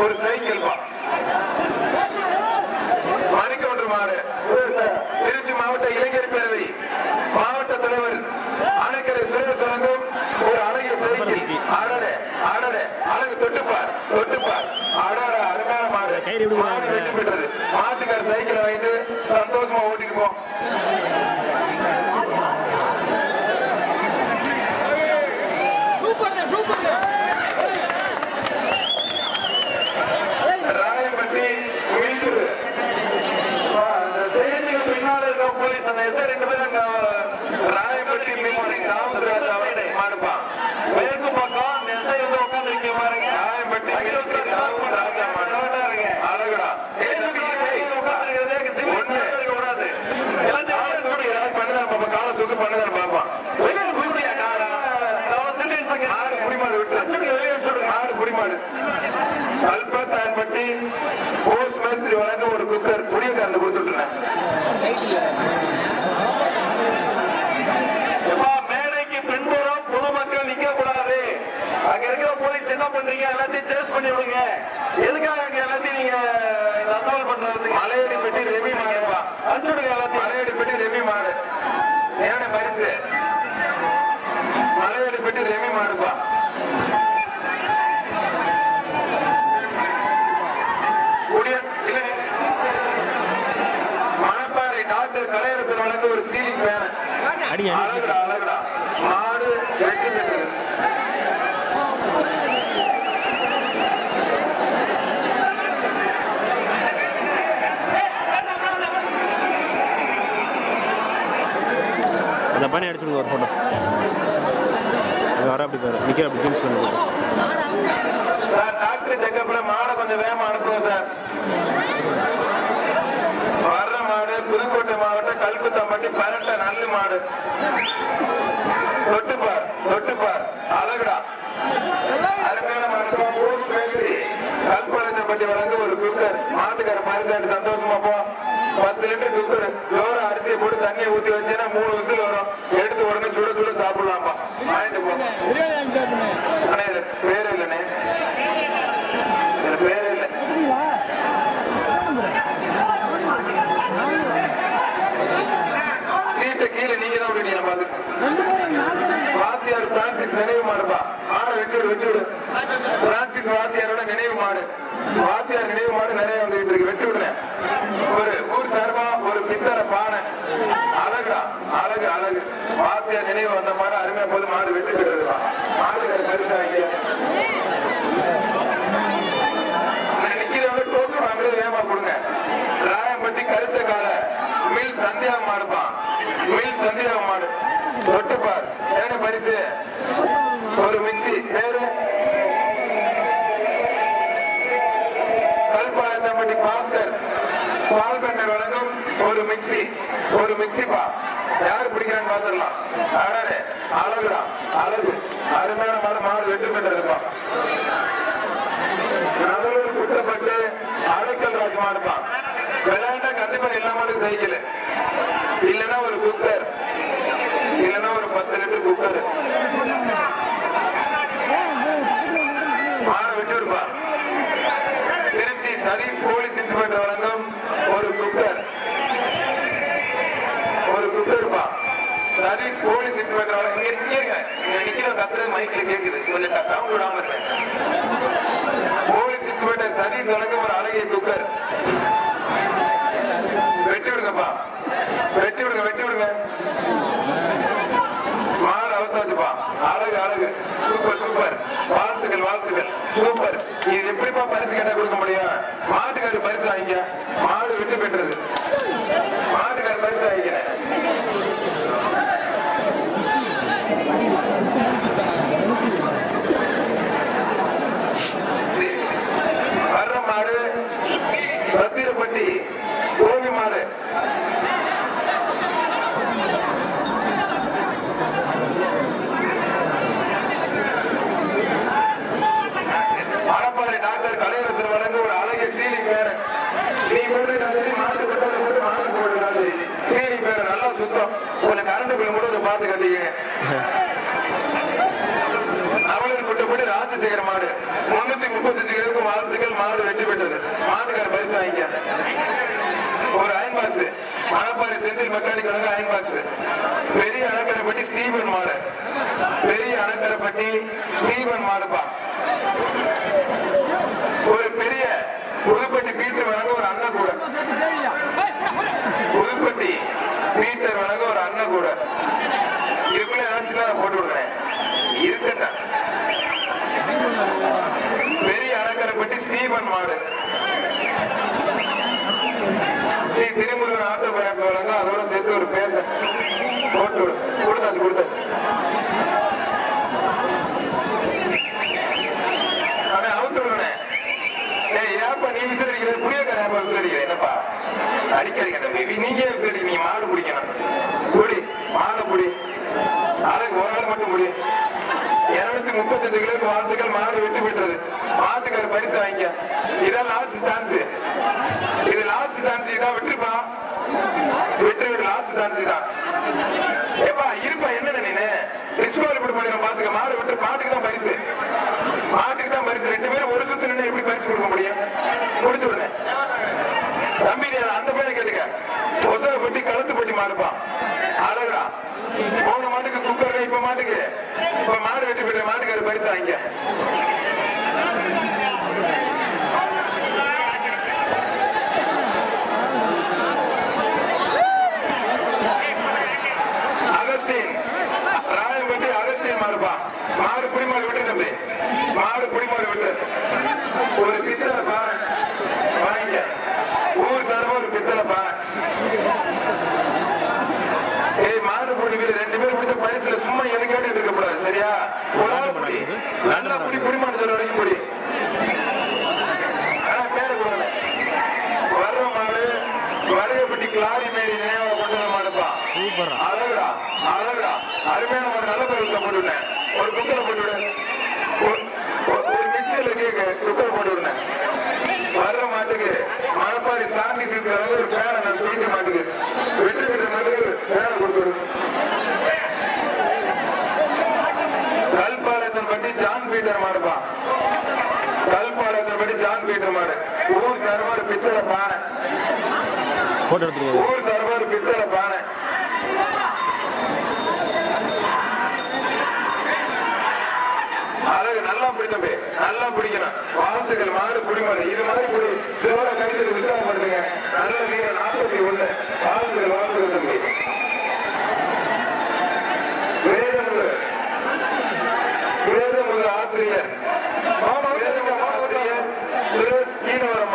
ஒரு சைக்கிள்பா. மணிக்கவுண்டர் மாடு. திருச்சி மாவட்ட டயர் எப்படி மாடு வெற்றி பெற்றது. மாட்டுக்கார சைக்கிளை வாங்கிட்டு சந்தோஷமா ஓட்டிட்டு போ. ராயம்பட்டி வீழ்த்துடு. பின்னால இருக்க போலீஸ் அந்த எஸ் 2 பேரும் ராயம்பட்டி மாடுப்பா. மேற்கு பக்கம் எஸ்ஐ வந்து உட்கார்ந்து இருக்க பாருங்க. ராயம்பட்டி அழகுடா. காலை தூக்கி பண்ணுதான் பாப்பான். கல்பத்தான்பட்டி போஸ்ட் மேஸ்திரி வழங்க ஒரு குக்கர் புடியக்காரன் கொடுத்துட்டேன். மேடைக்கு பின்புறம் பொதுமக்கள் நிக்க கூடாது. அங்க இருக்கிற போலீஸ் என்ன பண்றீங்க? எல்லாத்தையும் சேஸ் பண்ணி விடுங்க. எதுக்காக அங்க எல்லாத்தையும் நீங்க அசவல் பண்றது? மலையடி பெட்டி ரெவி மாடுப்பா. அனுப்பிச்சுடுங்க எல்லாத்தையும். மலையடி பெட்டி ரெவி மாடு ஏன பரிசு. மலையடி பெட்டி ரெவி மாடுப்பா. மணப்பாறை டாக்டர் கலையரசன் வழங்க ஒரு சீலிங் பேன. அழகுடா அழகுடா. மாடு வெற்றி பெற்றது. அந்த பண்ணி அடிச்சுடுங்க ஒரு ஃபோட்டோ. வர அப்படி பாரு நிற்கிற அப்படி ஜூஸ் பண்ணி சார். டாக்டர் செக்கப்ல மாடை கொஞ்சம் வேகமா அனுப்புங்க சார். வர்ற மாடு புதுக்கோட்டை மாவட்டம் கல்குத்தம்பட்டி பரட்ட நல்ல மாடு. தொட்டுப்பார் தொட்டுப்பார் அழகுடா. அருமையான மாடு. கல்பழத்தம்பட்டி வழங்க ஒரு குக்கர். மாட்டுக்கார பரிசாட்டு சந்தோஷமா போ. 10 லிட்டர் குக்கர். லோர அரிசியை போட்டு தண்ணியை ஊத்தி வச்சேன்னா 3 விசில் வரும். எடுத்து உடனே சுட சுட சாப்பிடலாம்பா. வாங்கிட்டு போ. பேரு இல்லைண்ணே, பேரு இல்லை. சீட்டை கீழே நீங்க தான் விடுவீங்க. பாத்துக்க. வாத்தியார் பிரான்சிஸ் நினைவு மாடுப்பா. மாடு வெட்டி விடு வெட்டி விடு. பிரான்சிஸ் வாத்தியாரோட நினைவு மாடு. வாத்தியார் நினைவு மாடு நிறைய வந்துகிட்டு இருக்கு. வெட்டி விடுறேன். ஒரு ஊர் சார்பா ஒரு பித்தளை பானை. அழகுடா அழகு அழகு. வாத்தியார் நினைவு வந்த மாடு அருமையா போது மாடு வெட்டி பெற்றதுப்பா. மாடு பரிசா வைக்க நிக்கிறவங்க டோக்கன் வாங்குறது வேகமா கொடுங்க. ராயம்பட்டி கருத்த கால மில் சந்தியா மாடுப்பா. மில் சந்தியா மாடு. தொட்டுப்பார் ஏன பரிசு ஒரு மிக்சி. பேரு கல்பாளையத்தம்பட்டி பாஸ்கர் பால்பெண்டர் வழங்கும் ஒரு மிக்சி. ஒரு மிக்சிப்பா. யாரு பிடிக்கிறான்னு பாத்துடலாம். அடே அழகுடா அழகு. அருமையான மாடு. மாடு வெற்றி பெற்றதுப்பா. நல்லூர் குற்றப்பட்டு அடைக்கல் ராஜ் மாடுப்பா. விளையாண்டா கண்டிப்பா எல்லா மாடும் சைக்கிள் இல்லைன்னா ஒரு குக்கர் இல்லைன்னா ஒரு 10 லிட்டர் குக்கர். மாடு வெட்டி விடுப்பா. திருச்சி சதீஷ் போலீஸ் இன்ஸ்பெக்டர் வழங்கும் ஒரு குக்கர். ஒரு குக்கர்ப்பா. சதீஷ் போலீஸ் இன்ஸ்பெக்டர் வழங்க. இங்க நிக்கிற கத்துறது மைக்ல கேக்குது. கொஞ்சம் சவுண்ட் விடாம இருக்க. போலீஸ் இன்ஸ்பெக்டர் சதீஷ் வழங்கும் ஒரு அழகிய குக்கர். வெட்டி விடுங்கப்பா. வெட்டி விடுங்க வெட்டி விடுங்க. மாடு அவுத்தாச்சுப்பா. அழகு அழகு. Super super. வாழ்த்துக்கள் வாழ்த்துக்கள். சூப்பர். இது எப்படிப்பா பரிசு கேட்டா கொடுக்க முடியும்? மாட்டுக்காரு பரிசு வாங்கிக்க. மாடு வெற்றி பெற்றது. மாட்டுக்காரு பரிசு வாங்கிக்கிறேன். வர்ற மாடு சத்திரப்பட்டி கோவி மாடு. மணப்பாறை டாக்டர் கலையரசர் வழங்க ஒரு அழகிய சீலிங் பேரு. நீ போட்டு மாட்டு போட்டு மாட்டு போட்டு சீலிங் பேரு நல்லா சுத்தம். கொஞ்சம் கரண்ட் பில் கூட பார்த்து கட்டிங்க. அவளுக்கு குட்டப்பட்டு ராஜசேகர மாடு 335 கிலோக்கு வாழ்த்துக்கள். மாடு வெற்றி பெற்றது. மாட்டுக்கார பரிசு வாங்கிக்க. ஒரு iron box. Manapparai Senthil mechanic வழங்க அயன் பாக்ஸ். பெரிய அணக்கரைப்பட்டி ஸ்டீபன் மாடு. பெரிய அணக்கரைப்பட்டி ஸ்டீபன் மாடுப்பா. ஒரு பெரிய புதுப்பட்டி பீட்டர் வழங்க ஒரு அண்ணன் கூட. புதுப்பட்டி பீட்டர் வழங்க ஒரு அண்ணன் கூட. இதுக்குள்ள ஏதாச்சும் நான் போட்டு விடுறேன். இருக்கட்டா. பெரிய அடக்கரைப்பட்டி ஸ்ரீவன் மாடு. ஸ்ரீ திருமுருகன் ஆட்டோ பைனான்ஸ் வழங்க அதோட சேர்த்து ஒரு பேச போட்டு கொடுத்தாச்சு. அவன் அவுத்து விடுறேன். ஏப்பா நீ விசாரிக்கிற புரியக்கார ஏப்பா விசாரிக்கிற என்னப்பா அடிக்காதீங்க தம்பி. நீங்க விசாரிக்க நீங்க மாடு பிடிக்கணும். புடி மாடு புடி. அதுக்கு ஒரு நாள் மட்டும் புடி. 235 கிலோக்கு வாழ்த்துக்கள். மாடு வெட்டி விட்டுறது. மாட்டுக்கார பரிசு வாங்கிக்க. இதான் லாஸ்ட் சான்ஸ். இது லாஸ்ட் சான்ஸ். இதான் விட்டுருப்பா. விட்டு லாஸ்ட் சான்ஸ் தான். ஏப்பா இருப்பா என்ன நீனு டிஸ்குவாலிஃபை பண்ணிடுற பாத்துக்க. மாடு விட்டு மாட்டுக்கு தான் பரிசு. மாட்டுக்கு தான் பரிசு. 2 பேரும் ஒரு சுத்து நின்று எப்படி பரிசு கொடுக்க முடியும்? கொடுத்து விடுறேன் தம்பி. அந்த பையனை கேட்டுக்க. பொசவை பட்டி கழுத்து பட்டி மாடுப்பான். அழகுடா. போன மாட்டுக்கு குக்கர். இப்ப மாட்டுக்கு இப்ப மாடு வெட்டி போயிட்ட மாட்டுக்காரு பரிசு வாங்கிக்க. அகஸ்டின் ராயம்பட்டி அகஸ்டின் மாடுப்பான். மாடு புடிமாடு விட்டு தம்பி. மாடு புடிமாடு விட்டு ஒரு பித்தளை பானை வாங்கிக்க. ஊர் சார்பா ஒரு பித்தளை பானை. மாடு புடி வீடு 2 பேர் பிடிச்ச பரிசுல சும்மா எனக்கு கேட்டு இருக்கக்கூடாது. சரியா? ஒரு ஆள் புடி. நல்லா புடி. புடிமாடு சொல்ல வரைக்கும் புடி. பேர கூடாது. வர்ற மாடு வரையப்பட்டி கிளாரி மேரி நினைவாக கொண்டு வர மாடுப்பா. அழகுடா அழகுடா. அருமையான மாடு. நல்ல பரிசுல போட்டுவிட்டேன். ஒரு குக்கரை போட்டு விடு. ஒரு மிக்சியில கேட்க குக்கரை போட்டு விடுனேன். வர்ற மாட்டுக்கு மணப்பாடி சாந்தி சிக்ஸ் ஒரு பேரை நான் தீட்ட மாட்டுக்கு வெற்றி பெற்ற மாட்டுக்கு பேரை கொடுத்துரு. கல்பாளையத்தன் பட்டி ஜான் பீட்டர் மாடுப்பா. கல்பாளையத்தன் பட்டி ஜான் பீட்டர் மாடு. ஊர் சார்பாடு பித்தளை பானை. ஊர் சார்பாடு பித்தளை பானை. அழகு. நல்லா பிடித்தம்பி. நல்லா பிடிக்கணும். வாழ்த்துக்கள். மாடு குடிமாடு. இது மாதிரி ஒரு சிவர கணிதத்தை விசாரப்படுத்துங்க. நல்ல வீரர் 41. வாழ்த்துக்கள் வாழ்த்துக்கள் தம்பி. வேதமுக ஆசிரியர் சுரேஷ் கீழவரம்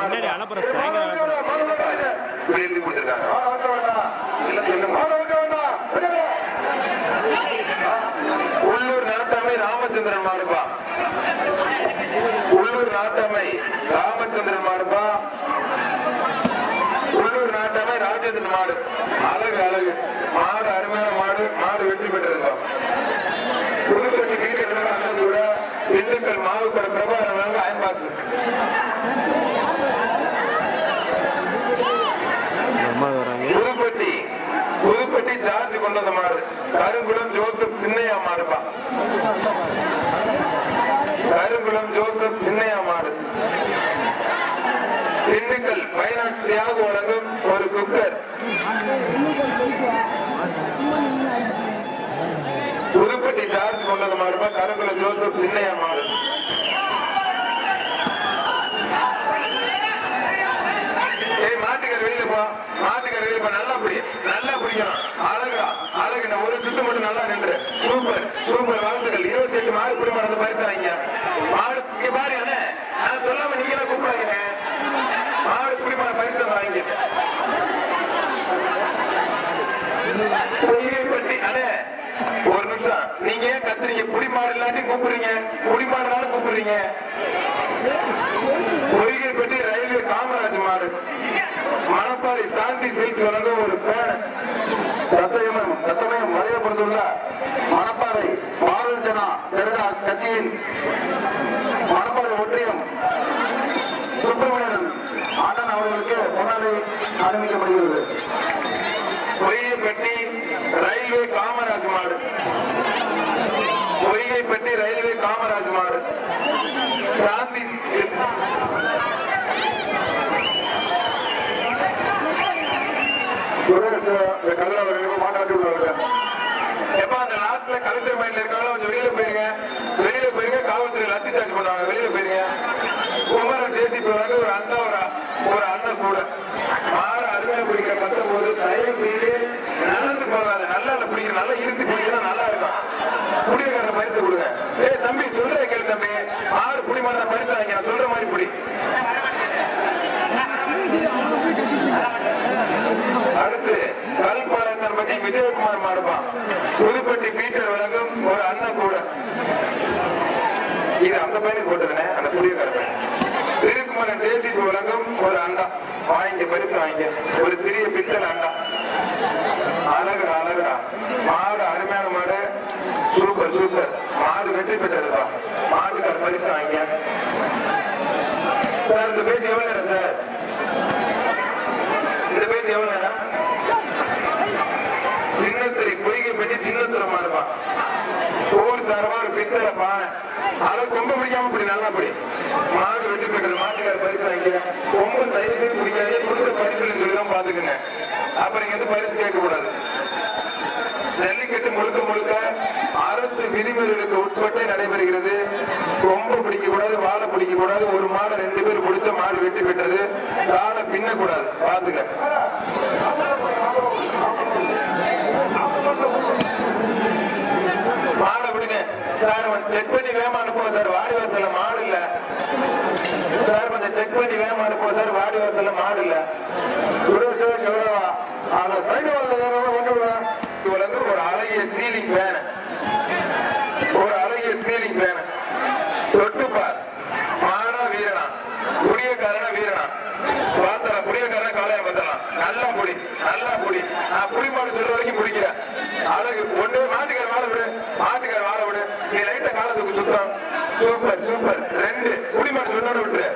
உள்ளூர் நாட்டாமை ராமச்சந்திரன் மாடுப்பா. உள்ளூர் நாட்டாமை ராமச்சந்திரன் மாடுப்பா. உள்ளூர் நாட்டாமை ராஜேந்திரன் மாடு. அழகு அழகு. மாடு அருமையான மாடு. மாடு வெற்றி பெற்றிருந்தோம். புதுப்பட்டி வீட்டு கூட திண்டுக்கல் மாவுக்கடை பிரபாகரன் அயன்பாக்ஸ். புதுப்பட்டி ஜார்ஜ் கொண்டு வந்த மாடு. கருங்குளம் ஜோசப் சின்னையா மாடுப்பா. கருங்குளம் ஜோசப் சின்னையா மாடு. திண்டுக்கல் பைனான்ஸ் தியாக வழங்கும் ஒரு குக்கர். புதுப்பட்டி ஜார்ஜ் கொண்டு வந்த மாடுப்பா. கருங்குளம் ஜோசப் சின்னையா மாடு. மாட்டுக்கார வெளியில போ. மாட்டுக்கார வெளியில போ. நல்லா புடி. நல்லா பிடிக்கணும். அழகா அழகு. நான் ஒரு சுத்து மட்டும் நல்லா நின்று. Super super. வாழ்த்துக்கள். 28 மாடு குடிமாடு அந்த பரிசு வாங்க. மாடு இங்க பாரு அண்ணே. நான் சொல்லாம நீங்க எல்லாம் கூப்பிடாங்க. மாடு குடிமாடு பரிசு வாங்க. அண்ணே ஒரு நிமிஷம். நீங்க ஏன் கத்துறீங்க? குடிமாடு இல்லாட்டி கூப்பிடுறீங்க. குடிமாடுனாலும் கூப்பிடுறீங்க. பொய்கைப்பட்டி ரயில்வே காமராஜ் மாடு. மணப்பாறை சாந்தி சில்க்ஸ் வழங்க ஒரு ஃபேன். தற்சமயம் மறையப்படுத்துள்ள மணப்பாறை பாரதிய ஜனதா கட்சியின் மணப்பாறை ஒன்றியம் சுப்பிரமணியன் அண்ணன் அவர்களுக்கு முன்னாடி அறிவிக்கப்படுகிறது. பொய்கைப்பட்டி ரயில்வே காமராஜ் மாடு. பொய்கைப்பட்டி ரயில்வே காமராஜ் மாடு. சாந்தி மாட்டாட்டி உள்ளவங்க எப்ப அந்த லாஸ்ட்ல கலெக்டர் மைண்ட்ல இருக்காங்களோ கொஞ்சம் வெளியில போயிருங்க. வெளியில போயிருங்க. காவல்துறை லத்தி சார்ஜ் பண்ணுவாங்க. வெளியில போயிருங்க. குமரன் ஜேசிபி வந்து ஒரு அண்ணா ஒரு ஒரு அண்ணன் கூட மாடு அருமையா பிடிக்கிற 19 தயவு செய்து நடந்து போகாது. நல்லா பிடிக்கிற நல்லா இருக்கு பிடிக்கிறா நல்லா இருக்கும். புடிக்கார பரிசு கொடுங்க. ஏய் தம்பி சொல்ற கேளு தம்பி, மாடு புடி மாட பரிசு வாங்கி நான் சொல்ற மாதிரி புடி. அடுத்து கல்பாளையத்தன்பட்டி விஜயகுமார் மாடுப்பான். புதுப்பட்டி பீட்டர் வழங்கும் ஒரு அண்ணன் கூட. இது அந்த பையனுக்கு போட்டதுனே அந்த புடிக்கார பையன். திருக்குமரன் ஜேசிபி வழங்கும் ஒரு அண்டா வாங்கிக்க பரிசு வாங்கிக்க. ஒரு சிறிய பித்தல் அண்டா. அழகுடா அழகுடா. மாடு அருமையான மாடு. Super super. மாடு வெற்றி பெற்றதுப்பா. மாட்டுக்கார பரிசு வாங்கிக்க. சார் இந்த பேஜ் எவ்வளவு நேரம் சார்? இந்த பேஜ் எவ்வளவு நேரம்? சின்னத்திரை பொய்கை பெட்டி சின்னத்திரை மாடுப்பா. ஊர் சாரமா ஒரு பித்தளை பானை. அதை கொம்ப பிடிக்காம இப்படி நல்லா படி. மாடு வெட்டி பெற்றது. மாட்டுக்கார பரிசு வாங்கிக்க. கொம்பு தயவு செய்து பிடிக்காதே. கொடுக்குற பரிசுன்னு சொல்லிதான் பாத்துக்குங்க. அப்புறம் இங்க இருந்து பரிசு கேட்க கூடாது. ஜல்லிக்கட்டு முழுக்க முழுக்க அரசு விதிமுறைகளுக்கு உட்பட்டே நடைபெறுகிறது. கொம்பு பிடிக்க கூடாது, வாழை பிடிக்க கூடாது. ஒரு மாடு 2 பேர் பிடிச்ச மாடு வெட்டி பெற்றது. காலை பின்ன கூடாது. பாத்துக்க. மாடை விடுங்க சார். செக் பண்ணி வேகமா அனுப்புவோம் சார். வாடிவாசல்ல மாடு இல்ல சார். கொஞ்சம் செக் பண்ணி வேகமா அனுப்புவோம் சார். வாடிவாசல்ல மாடு இல்ல. ஒரு அழகிய சீலிங் ஃபேன். ஒரு அழகிய சீலிங் ஃபேன். தொட்டுப்பார். மாடா வீரனா புடியக்காரனா வீரனா பார்த்தா புடியக்காரன காலையில பார்த்தலாம். நல்லா புடி நல்லா புடி. நான் புடிமாடு சொல்ற வரைக்கும் பிடிக்கிறேன். அழகு ஒண்ணு. மாட்டுக்கார வாழ விடு. மாட்டுக்கார வாழ விடு. நீ லைட்ட காலத்துக்கு சுத்தம். Super super. 2 புடிமாடு சொன்னோட விட்டுரு.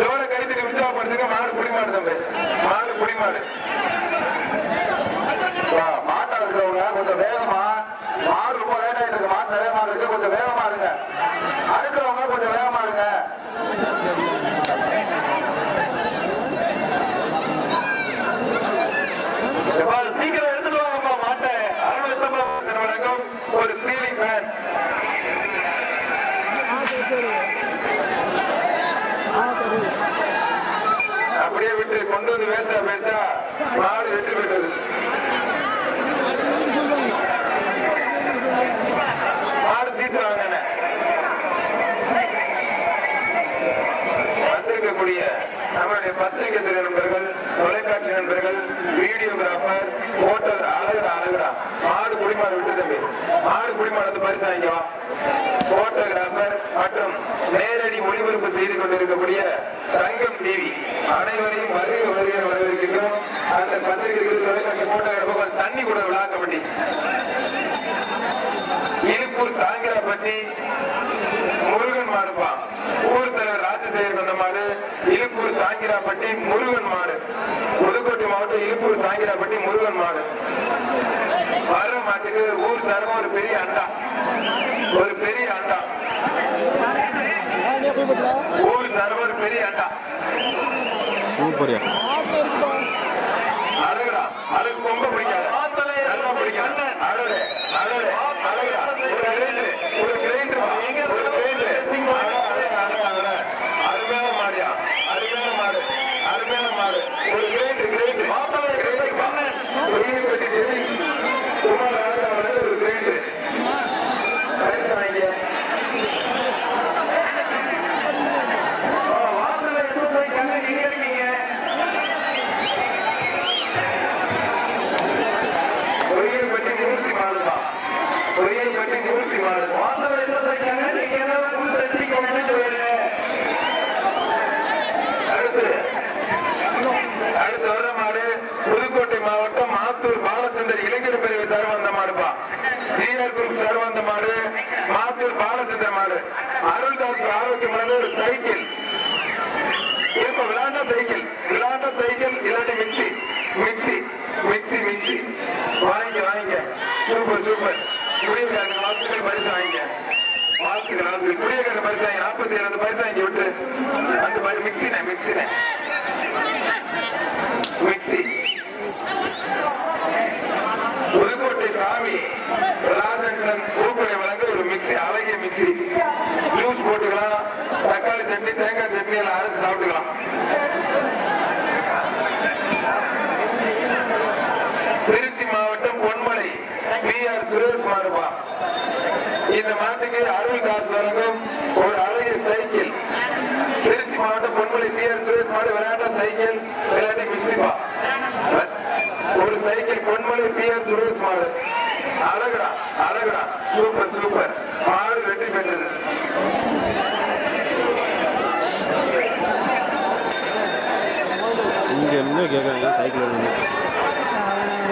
எவ்வளவு கைத்தடி உற்சாகப்படுத்துங்க. மாடு புடிமாடு தம்பி. மாடு புடிமாடு. மாட்டா இருக்கிறவங்க கொஞ்சம் வேகமா. மாடு ரொம்ப லேட் ஆயிட்டு இருக்கு. மாட்டு நிறைய மாடு இருக்கு. கொஞ்சம் வேகமா இருங்க. அறுக்கிறவங்க கொஞ்சம் வேகமா இருங்க. சீக்கிரம் எடுத்துட்டு வாங்கப்பா மாட்டை. அருண் ஒரு சீலிங் ஃபேன். அப்படியே விட்டு கொண்டு வந்து வேஸ்டா பேச்சா மாடு வெற்றி பெற்றது. மாடு சீட்டு வாங்க. வந்திருக்கக்கூடிய நம்மளுடைய பத்திரிகை துறை நண்பர்கள், தொலைக்காட்சி நண்பர்கள், வீடியோகிராபர், போட்டோ அழகுடா அழகுடா. மாடு குடிமாடு விட்டு தம்பி. மாடு குடிமாடு வந்து பரிசு வாங்கிக்கலாம். போட்டோகிராபர் மற்றும் நேரடி ஒளிபரப்பு செய்து கொண்டிருக்கக்கூடிய தங்கம் டிவி அனைவரையும் வருகை வரவேற்கிறோம். அந்த பத்திரிகைகள் தொலைக்காட்சி போட்டோகிராபர் தண்ணி கூட விழா கமிட்டி இழுப்பூர் சாங்கிராப்பட்டி முருகன் மாடுப்பா. ஊர் தலைவர் ராஜசேகர் வந்த மாடு. இழுப்பூர் சாங்கிராப்பட்டி முருகன் மாடு. புதுக்கோட்டை மாவட்டம் இழுப்பூர் சாங்கிராப்பட்டி முருகன் மாடு. வர மாட்டுக்கு ஊர் சார்பா ஒரு பெரிய அண்டா. ஒரு பெரிய அண்டா. ஊர் சார்பா ஒரு பெரிய அண்டா. அழகுடா. அழகு கொம்ப பிடிக்காது. நல்லா பிடிக்காது. அழகு அழகு அழகுடா. ஒரு கிரைண்டர். அருமையான மாடியா. அருமையான மாடு. அருமையான மாடு. ஒரு கிரைண்டர். ஒரு கிரைண்டர். அடுத்து வர்ற மாடு புதுக்கோட்டை மாவட்டம் மாத்தூர் பாலச்சந்தர் இளைஞர் பிரிவு சர்வந்த மாடுப்பா. ஜிஆர் குரூப் சர்வந்த மாடு. மாத்தூர் பாலச்சந்தர் மாடு. அருள்தாஸ் ஆரோக்கியமான ஒரு சைக்கிள். இப்ப விளையாண்ட சைக்கிள். விளையாண்ட சைக்கிள் இல்லாட்டி மிக்சி. Mixie mixie mixie. வாங்கிக்க. Super super. குடியிருக்காங்க. வாழ்த்துக்கள் பரிசு வாங்கிக்க. வாழ்த்துக்கள். குடியிருக்காங்க பரிசு வாங்கி 47 பரிசு வாங்கி விட்டு அந்த மிக்சினே மிக்சினே மிக்சி. புதுக்கோட்டை சாமி ராஜன் பூக்கடை வழங்க ஒரு மிக்சி. அழகிய மிக்சி. ஜூஸ் போட்டுக்கலாம். தக்காளி சட்னி தேங்காய் சட்னி எல்லாம் அரைச்சு சாப்பிட்டுக்கலாம். மாட்டுக்கு அருள் காசு வழங்கும் ஒரு அழகிய சைக்கிள். திருச்சி மாவட்டம் பொன்மலை டிஆர் சுரேஷ் மாடு விளையாட்ட சைக்கிள் விளையாட்டு மிக்சிபா ஒரு சைக்கிள் பொன்மலை டிஆர் சுரேஷ் மாடு. அழகுடா அழகுடா, சூப்பர் சூப்பர். மாடு வெற்றி பெற்றது. இங்க என்ன கேட்கறாங்க சைக்கிள்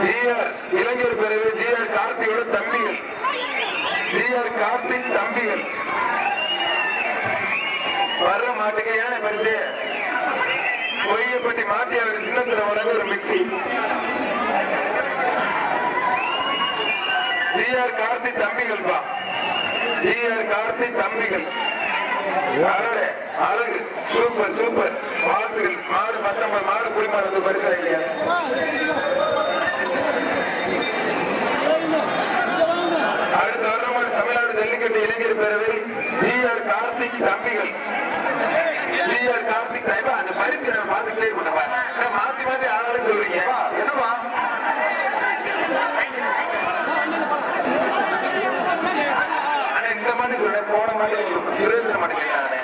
ஜிஆர் இளைஞர் பிரிவு ஜிஆர் கார்த்தியோட தம்பிகள். ஜிஆர் கார்த்திக் தம்பிகள் வர்ற மாட்டுக்கு ஏன பரிசு பொய்யப்பட்டி மாட்டியாவது சின்னத்துல வழங்க ஒரு மிக்சி. ஜிஆர் கார்த்திக் தம்பிகள் பா, ஜிஆர் கார்த்திக் தம்பிகள். அழகு, சூப்பர் சூப்பர். வாழ்த்துகள். மாடு 19 மாடு குடிமாடு பரிசா இல்லையா? அடுத்த வருடம் தமிழ்நாடு ஜல்லிக்கட்டு இளைஞர் பேரவை ஜிஆர் கார்த்திக் தம்பிகள். ஜிஆர் கார்த்திக் டைப்பா அந்த பரிசு நான் பார்த்துக்கிட்டே பண்ணப்பா. மாத்தி மாத்தி ஆளாலும் சொல்றீங்க என்னப்பா? இந்த மாதிரி சொல்றேன், போன மாதிரி சுரேஷ் மாட்டேங்கிறானே.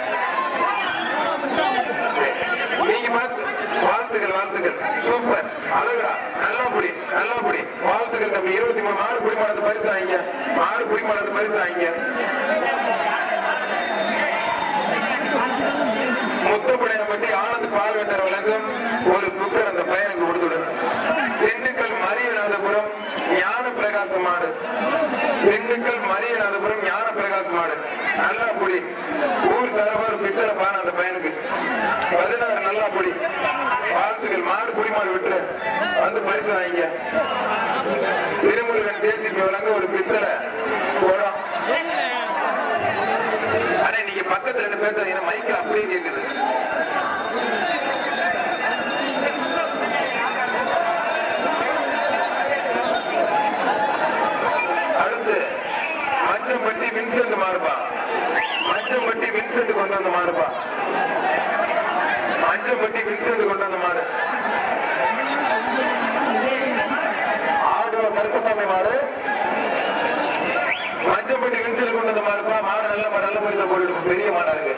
நீங்க வாழ்த்துக்கள் வாழ்த்துக்கள், சூப்பர், அழகா, நல்லா புடி நல்லா புடி. வாழ்த்துக்கள் தம்பி. 23 மாடு குடிமானது பரிசு ஆகிங்க. மாடு குடிமானது பரிசு ஆகிங்க. முத்தப்படையப்பட்டி ஆனந்த் பார்வையற்றர் வழங்கும் ஒரு புக்கர் அந்த பையனுக்கு கொடுத்துடு. திண்டுக்கல் மரியநாதபுரம் ஞான பிரகாச மாடு. திண்டுக்கல் மரியநாதபுரம் ஞான பிரகாச மாடு. நல்லா புடி. ஊர் சாரவர் பித்தளை பான அந்த பையனுக்கு 16 நல்லா புடி. வாழ்த்துக்கள். மாடு குடிமாடு விட்டு வந்து பரிசு வாங்கிங்க. திருமுருகன் ஜேசிபி வழங்க ஒரு பித்தளை போடும். ஆனா நீங்க பக்கத்துல ரெண்டு பேசுறீங்க, மைக்கில் அப்படியே கேக்குது. அடுத்து மஞ்சம்பட்டி வின்சென்ட் மாறுபா. மஞ்சம்பட்டி வின்சென்ட் கொண்டு வந்த மாறுபா. மஞ்சம்பட்டி வின்சென்ட் கொண்டு வந்த மாடு. ஆடுவ கருப்பசாமி மாடு. மஞ்சப்பட்டி வின்சென்ட் கொண்டு வந்த மாடுப்பா. மாடு நல்ல பரிசா போட்டு பெரிய மாடா இருக்கு.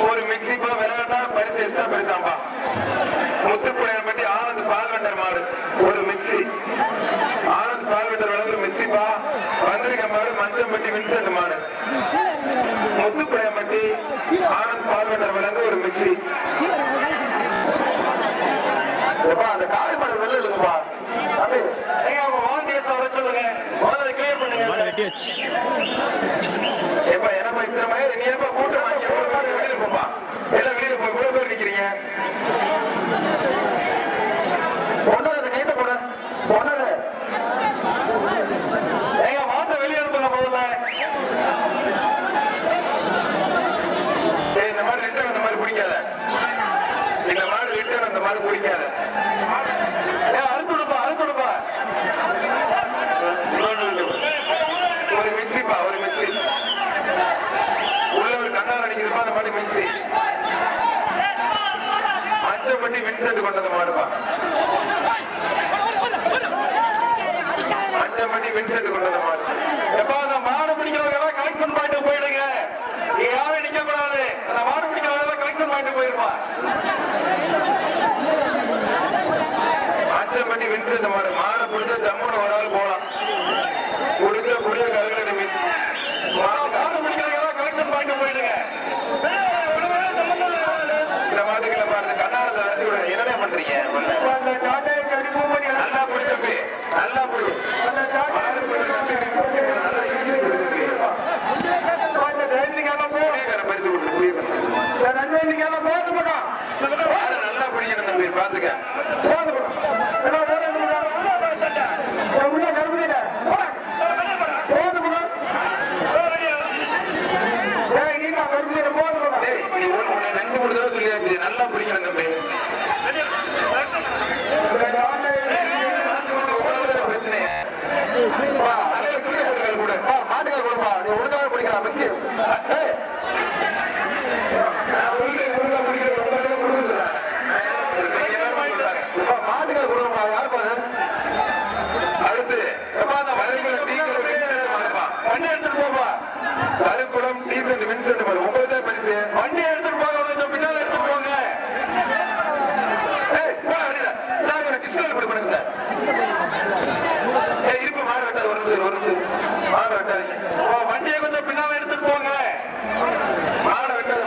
ஒரு மிக்சிப்பா விளையாட்டா பரிசு எக்ஸ்ட்ரா பரிசாம்பா. முத்துப்புடையப்பட்டி ஆனந்த் பால்வெண்டர் மாடு ஒரு மிக்சி. ஆனந்த் பால்வெண்டர் வழங்குற மிக்சிப்பா. வந்திருக்க மாடு மஞ்சப்பட்டி வின்சென்ட் மாடு. முத்துப்புடையப்பட்டி ஆனந்த் பால்வெண்டர் வழங்க ஒரு மிக்சி. அந்த காடு மாடு வெளில இருக்குப்பா. அவங்க வாந்திய வர சொல்லுங்க, முதல்ல கிளியர் பண்ணுங்க. எப்ப என்னப்பா இத்தனை மணி நீ எப்ப கூட்டம் வாங்கி வெளியில போப்பா. எல்லாம் வெளியில போய் இவ்வளவு பேர் நிக்கிறீங்க. பொண்ணு அந்த கைத்த போட பொண்ணு எங்க மாத்த வெளியே அனுப்புங்க முதல்ல. இந்த மாதிரி ரிட்டர்ன் அந்த மாதிரி பிடிக்காத. இந்த மாதிரி ரிட்டர்ன் அந்த மாதிரி பிடிக்காத. அறுத்துடுப்பா. ஒரு மிக்சிப்பா, ஒரு மிக்சி. உள்ள ஒரு கண்ணால் அடிக்கிறப்பா அந்த மாதிரி மிக்சி. மஞ்சப்பட்டி வின்சென்ட் கொண்டது மாடுப்பா. மஞ்சப்பட்டி வின்சென்ட் கொண்டது மாடு. எப்பா அந்த மாடு பிடிக்கிறவங்க கலெக்ஷன் பாயிண்ட் போயிடுங்க. யாரும் நிக்க கூடாது. அந்த மாடு பிடிக்கிறவங்க கலெக்ஷன் பாயிண்ட் போயிருப்பா. மஞ்சப்பட்டி வின்சென்ட் மாடு. மாடு பிடிச்ச ஜம்முன்னு ஒரு ஆள் போலாம். குடிச்ச குடிய கருகலை மாடு பிடிக்கிறவங்க கலெக்ஷன் பாயிண்ட் போயிடுங்க. இந்த மாட்டுகளை பாருங்க கண்ணாரத்தை நடத்தி விட என்னென்ன பண்றீங்க? நல்லா புடி தம்பி, நல்லா புடி. பரிசு கொடுத்து நல்லா பிடிக்கணும் தம்பி, பாத்துக்க. ரெண்டு மூணு தடவை சொல்லியாச்சு, நல்லா பிடிக்கணும் தம்பி. பிரச்சனை கூட மாட்டுக்கார கொடுப்பா. நீ ஒழுங்காக பிடிக்கலாம் மிக்சி. மாட்டுக்கார கொடுப்பா. யாரு பாரு குளம் டீசன்ட் வின்சென்ட் மாடு உங்களுக்கு தான் பரிசு. வண்டி எடுத்துட்டு போக கொஞ்சம் பின்னால எடுத்து போங்க. சார் ஒரு டிஸ்கவுண்ட் போட்டு பண்ணுங்க சார். இருப்பு மாடு வெட்டாது. ஒரு நிமிஷம் மாடு வெட்டாதீங்க. வண்டியை கொஞ்சம் பின்னால எடுத்துட்டு போங்க. மாடு வெட்டாது.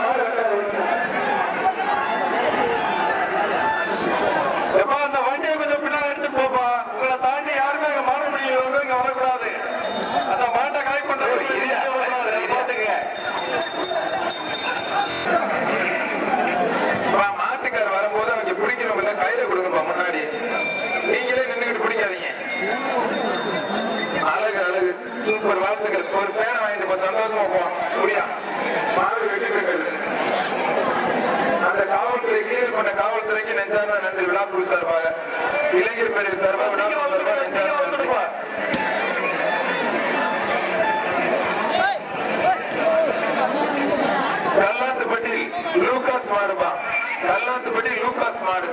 எப்பா அந்த வண்டியை கொஞ்சம் பின்னால எடுத்துட்டு போப்பா. உங்களை தாண்டி யாருமே அங்க மாட முடியும் இங்க வரக்கூடாது. அந்த மாட்டை காய் பண்றது மாட்டுக்கார வரும்போது அவங்க பிடிக்கிறவங்க கையில கொடுங்கப்பா. முன்னாடி நீங்களே நின்றுகிட்டு பிடிக்காதீங்க. அழகு அழகு சூப்பர் வாழ்த்துக்கள். ஒரு ஃபேனை வாங்கிட்டு சந்தோஷமா போவோம். முடியா மாடு வெற்றி பெற்றது. அந்த காவல்துறை கீழ் கொண்ட காவல்துறைக்கு நெஞ்சார்ந்த நன்றி. விழாக்குழு சார்பாக இளைஞர் பிரிவு சார்பாக விழாக்குழு சார்பாக நெஞ்சார்ந்த நன்றி. கல்லாத்துப்பட்டி லூகாஸ் மாடுபா. கல்லாத்துப்பட்டி லூகாஸ் மாடு.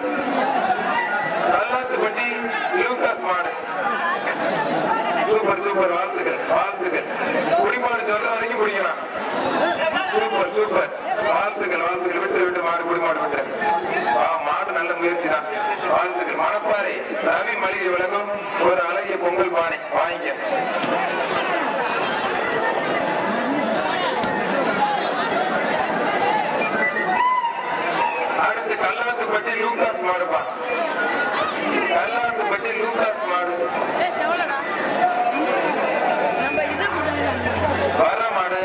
கல்லாத்துப்பட்டி லூகாஸ் மாடு. சூப்பர் சூப்பர் வாழ்த்துக்கள் வாழ்த்துக்கள். குடிமாடு சொல்ற வரைக்கும் குடிக்கலாம். சூப்பர் சூப்பர் வாழ்த்துக்கள் வாழ்த்துக்கள். விட்டு விட்டு மாடு குடிமாடு விட்டு. மாடு நல்ல முயற்சி தான். வாழ்த்துக்கள். மணப்பாறை ரவி மளிகை விளக்கும் ஒரு அழகிய பொங்கல் பானை வாங்கிக்க. அடுத்து கல்லாத்துப்பட்டி லூகாஸ் மாடுப்பா. கல்லாத்துப்பட்டி லூகாஸ் மாடு. வர மாடு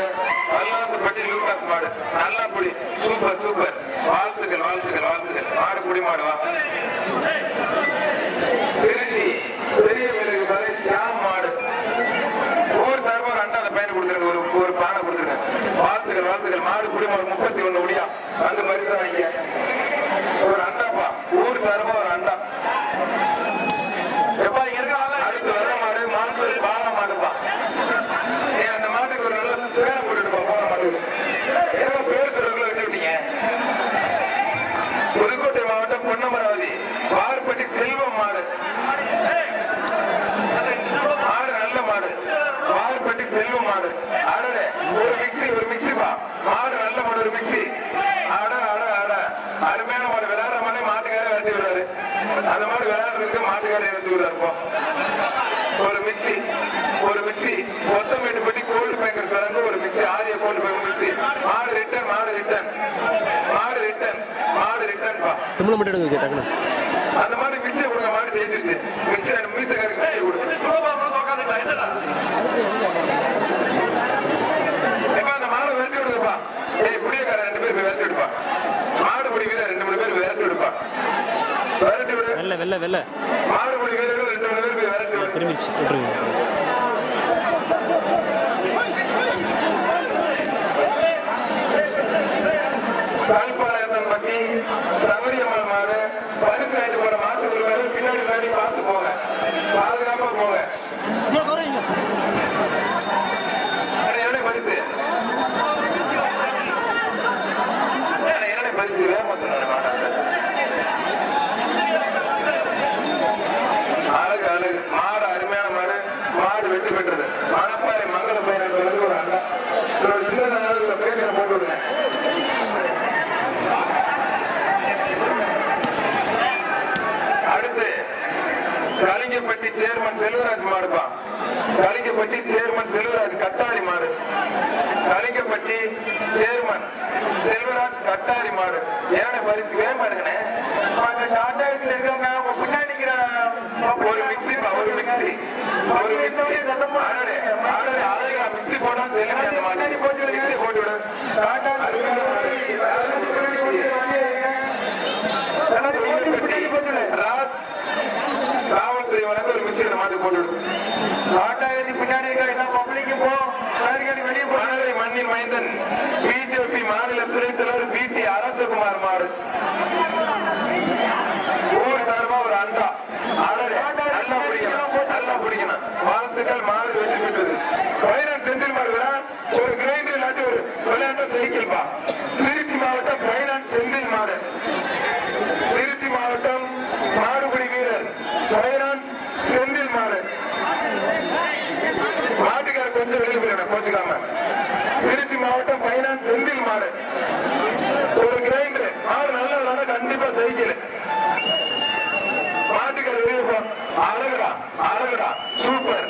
கல்லாத்துப்பட்டி லூகாஸ் மாடு. நல்லா புடி. சூப்பர் சூப்பர் வாழ்த்துக்கள் வாழ்த்துக்கள் வாழ்த்துக்கள். மாடு குடி மாடுவா. திருச்சி பெரிய மிளகு தலை ஷியாம் மாடு. ஊர் சார்பா ஒரு அண்டா அந்த பையனை கொடுத்துருங்க. ஒரு பானை கொடுத்துருங்க. வாழ்த்துக்கள் வாழ்த்துக்கள். மாடு குடி மாடு 31 முடியா அந்த பரிசு வாங்க. ஒரு அண்டாப்பா. ஊர் சார்பா ஒரு அண்டா. எப்பா இங்க இருக்க அடுத்து வர மாடு மாடு பால மாடுப்பா. அந்த மாட்டுக்கு ஒரு நல்ல பேரை போட்டுட்டுப்பா. போன மாட்டுக்கு ஏதோ பேர் சொல்றவங்களை விட்டு விட்டீங்க. புதுக்கோட்டை மாவட்டம் பொன்னமராவதி வார்பட்டி செல்வம் மாடு. மாடு நல்ல மாடு. வார்பட்டி செல்வம் மாடு. அடடே ஒரு மிக்சிப்பா. மாடு நல்ல மாடு. ஒரு மிக்சி. அட அட அட அருமையான மாடு. விளையாடுற மாதிரி மாட்டுக்காரே வெட்டி விடுறாரு. அந்த மாதிரி விளையாடுறதுக்கு மாட்டுக்காரே வெட்டி விடுறாருப்பா. ஒரு மிக்சி கொத்தமேட்டு பட்டி கோல்டு பேக்கர் சடங்கு ஒரு மிக்சி. ஆரிய கோல்டு பேக்கர் மிக்சி. மாடு ரிட்டர்ன் பா. அந்த மாதிரி மிக்சியை கொடுங்க. மாடு ஜெயிச்சிருச்சு. மிக்சி மீசக்காருக்கு மிக்சியை கொடுங்க. அந்த மாடு விரட்டி விடுங்கப்பா. புளியக்கார 2 பேர் விரட்டி விடுப்பா. மாடு புடி வீரர் 2-3 பேர் விரட்டி விடுப்பா. விரட்டி விடு. வெள்ள மாடு புடி வீரர்கள் 2-3 பேர் விரட்டி விடு. திரும்பிச்சு விட்டுருங்க. கல்பாளையத்தன் பட்டி சபரியம்மன் மாடு. பரிசு வாங்கிட்டு போற மாட்டுக்கு பின்னாடி பார்த்து போங்க. பாதுகாப்பா போங்க. என்ன பரிசு பரிசு அழகு அழகு. மாடு அருமையான மாடு. மாடு வெற்றி பெற்றது. மணப்பாறை மங்கள பையன் சொல்றது ஒரு அண்ணா. சின்ன பேரை போட்டு விடுங்க. அடுத்து கலிங்கப்பட்டி சேர்மன் செல்வராஜ் மாடுப்பா. கலிங்கப்பட்டி சேர்மன் செல்வராஜ் கட்டாரி மாடு. கலிங்கப்பட்டி சேர்மன் செல்வராஜ் கட்டாரி மாடு. ஏன்னா பரிசு வேணும் பாருங்கண்ணே. பின்னாடி ஒரு மிக்சி மிக்சி போட்டா செல்லுங்க. மிக்சி போட்டு விடு. ராஜ் காவல்துறை வழங்க ஒரு மிக்சி மாட்டு போட்டு விடு. பின்னாடி மண்ணின் மைந்தன் பிஜேபி மாநில துணைத் தலைவர் பிடி அரசகுமார் மாடு. ஊர் சார்பா ஒரு அண்டா. நல்லா பிடிக்கணும். வாழ்த்துக்கள். மாடு வெற்றி பெற்றது. பைனான்ஸ் செந்தில் மாடு ஒரு கிரைண்டர் இல்லாட்டி ஒரு விளையாட்ட சைக்கிள்பா. திருச்சி மாவட்டம் பைனான்ஸ் செந்தில் மாடு. திருச்சி மாவட்டம் மாடுபிடி வீரர் பைனான்ஸ் செந்தில் மாடு. மாட்டுக்கார கொஞ்சம் வெளியே போயிடணும் கோச்சுக்காம. திருச்சி மாவட்டம் பைனான்ஸ் செந்தில் மாடு ஒரு கிரைண்டர் மாடு நல்ல கண்டிப்பா சைக்கிள் மாட்டுக்கறி அழகுடா அழகுடா சூப்பர்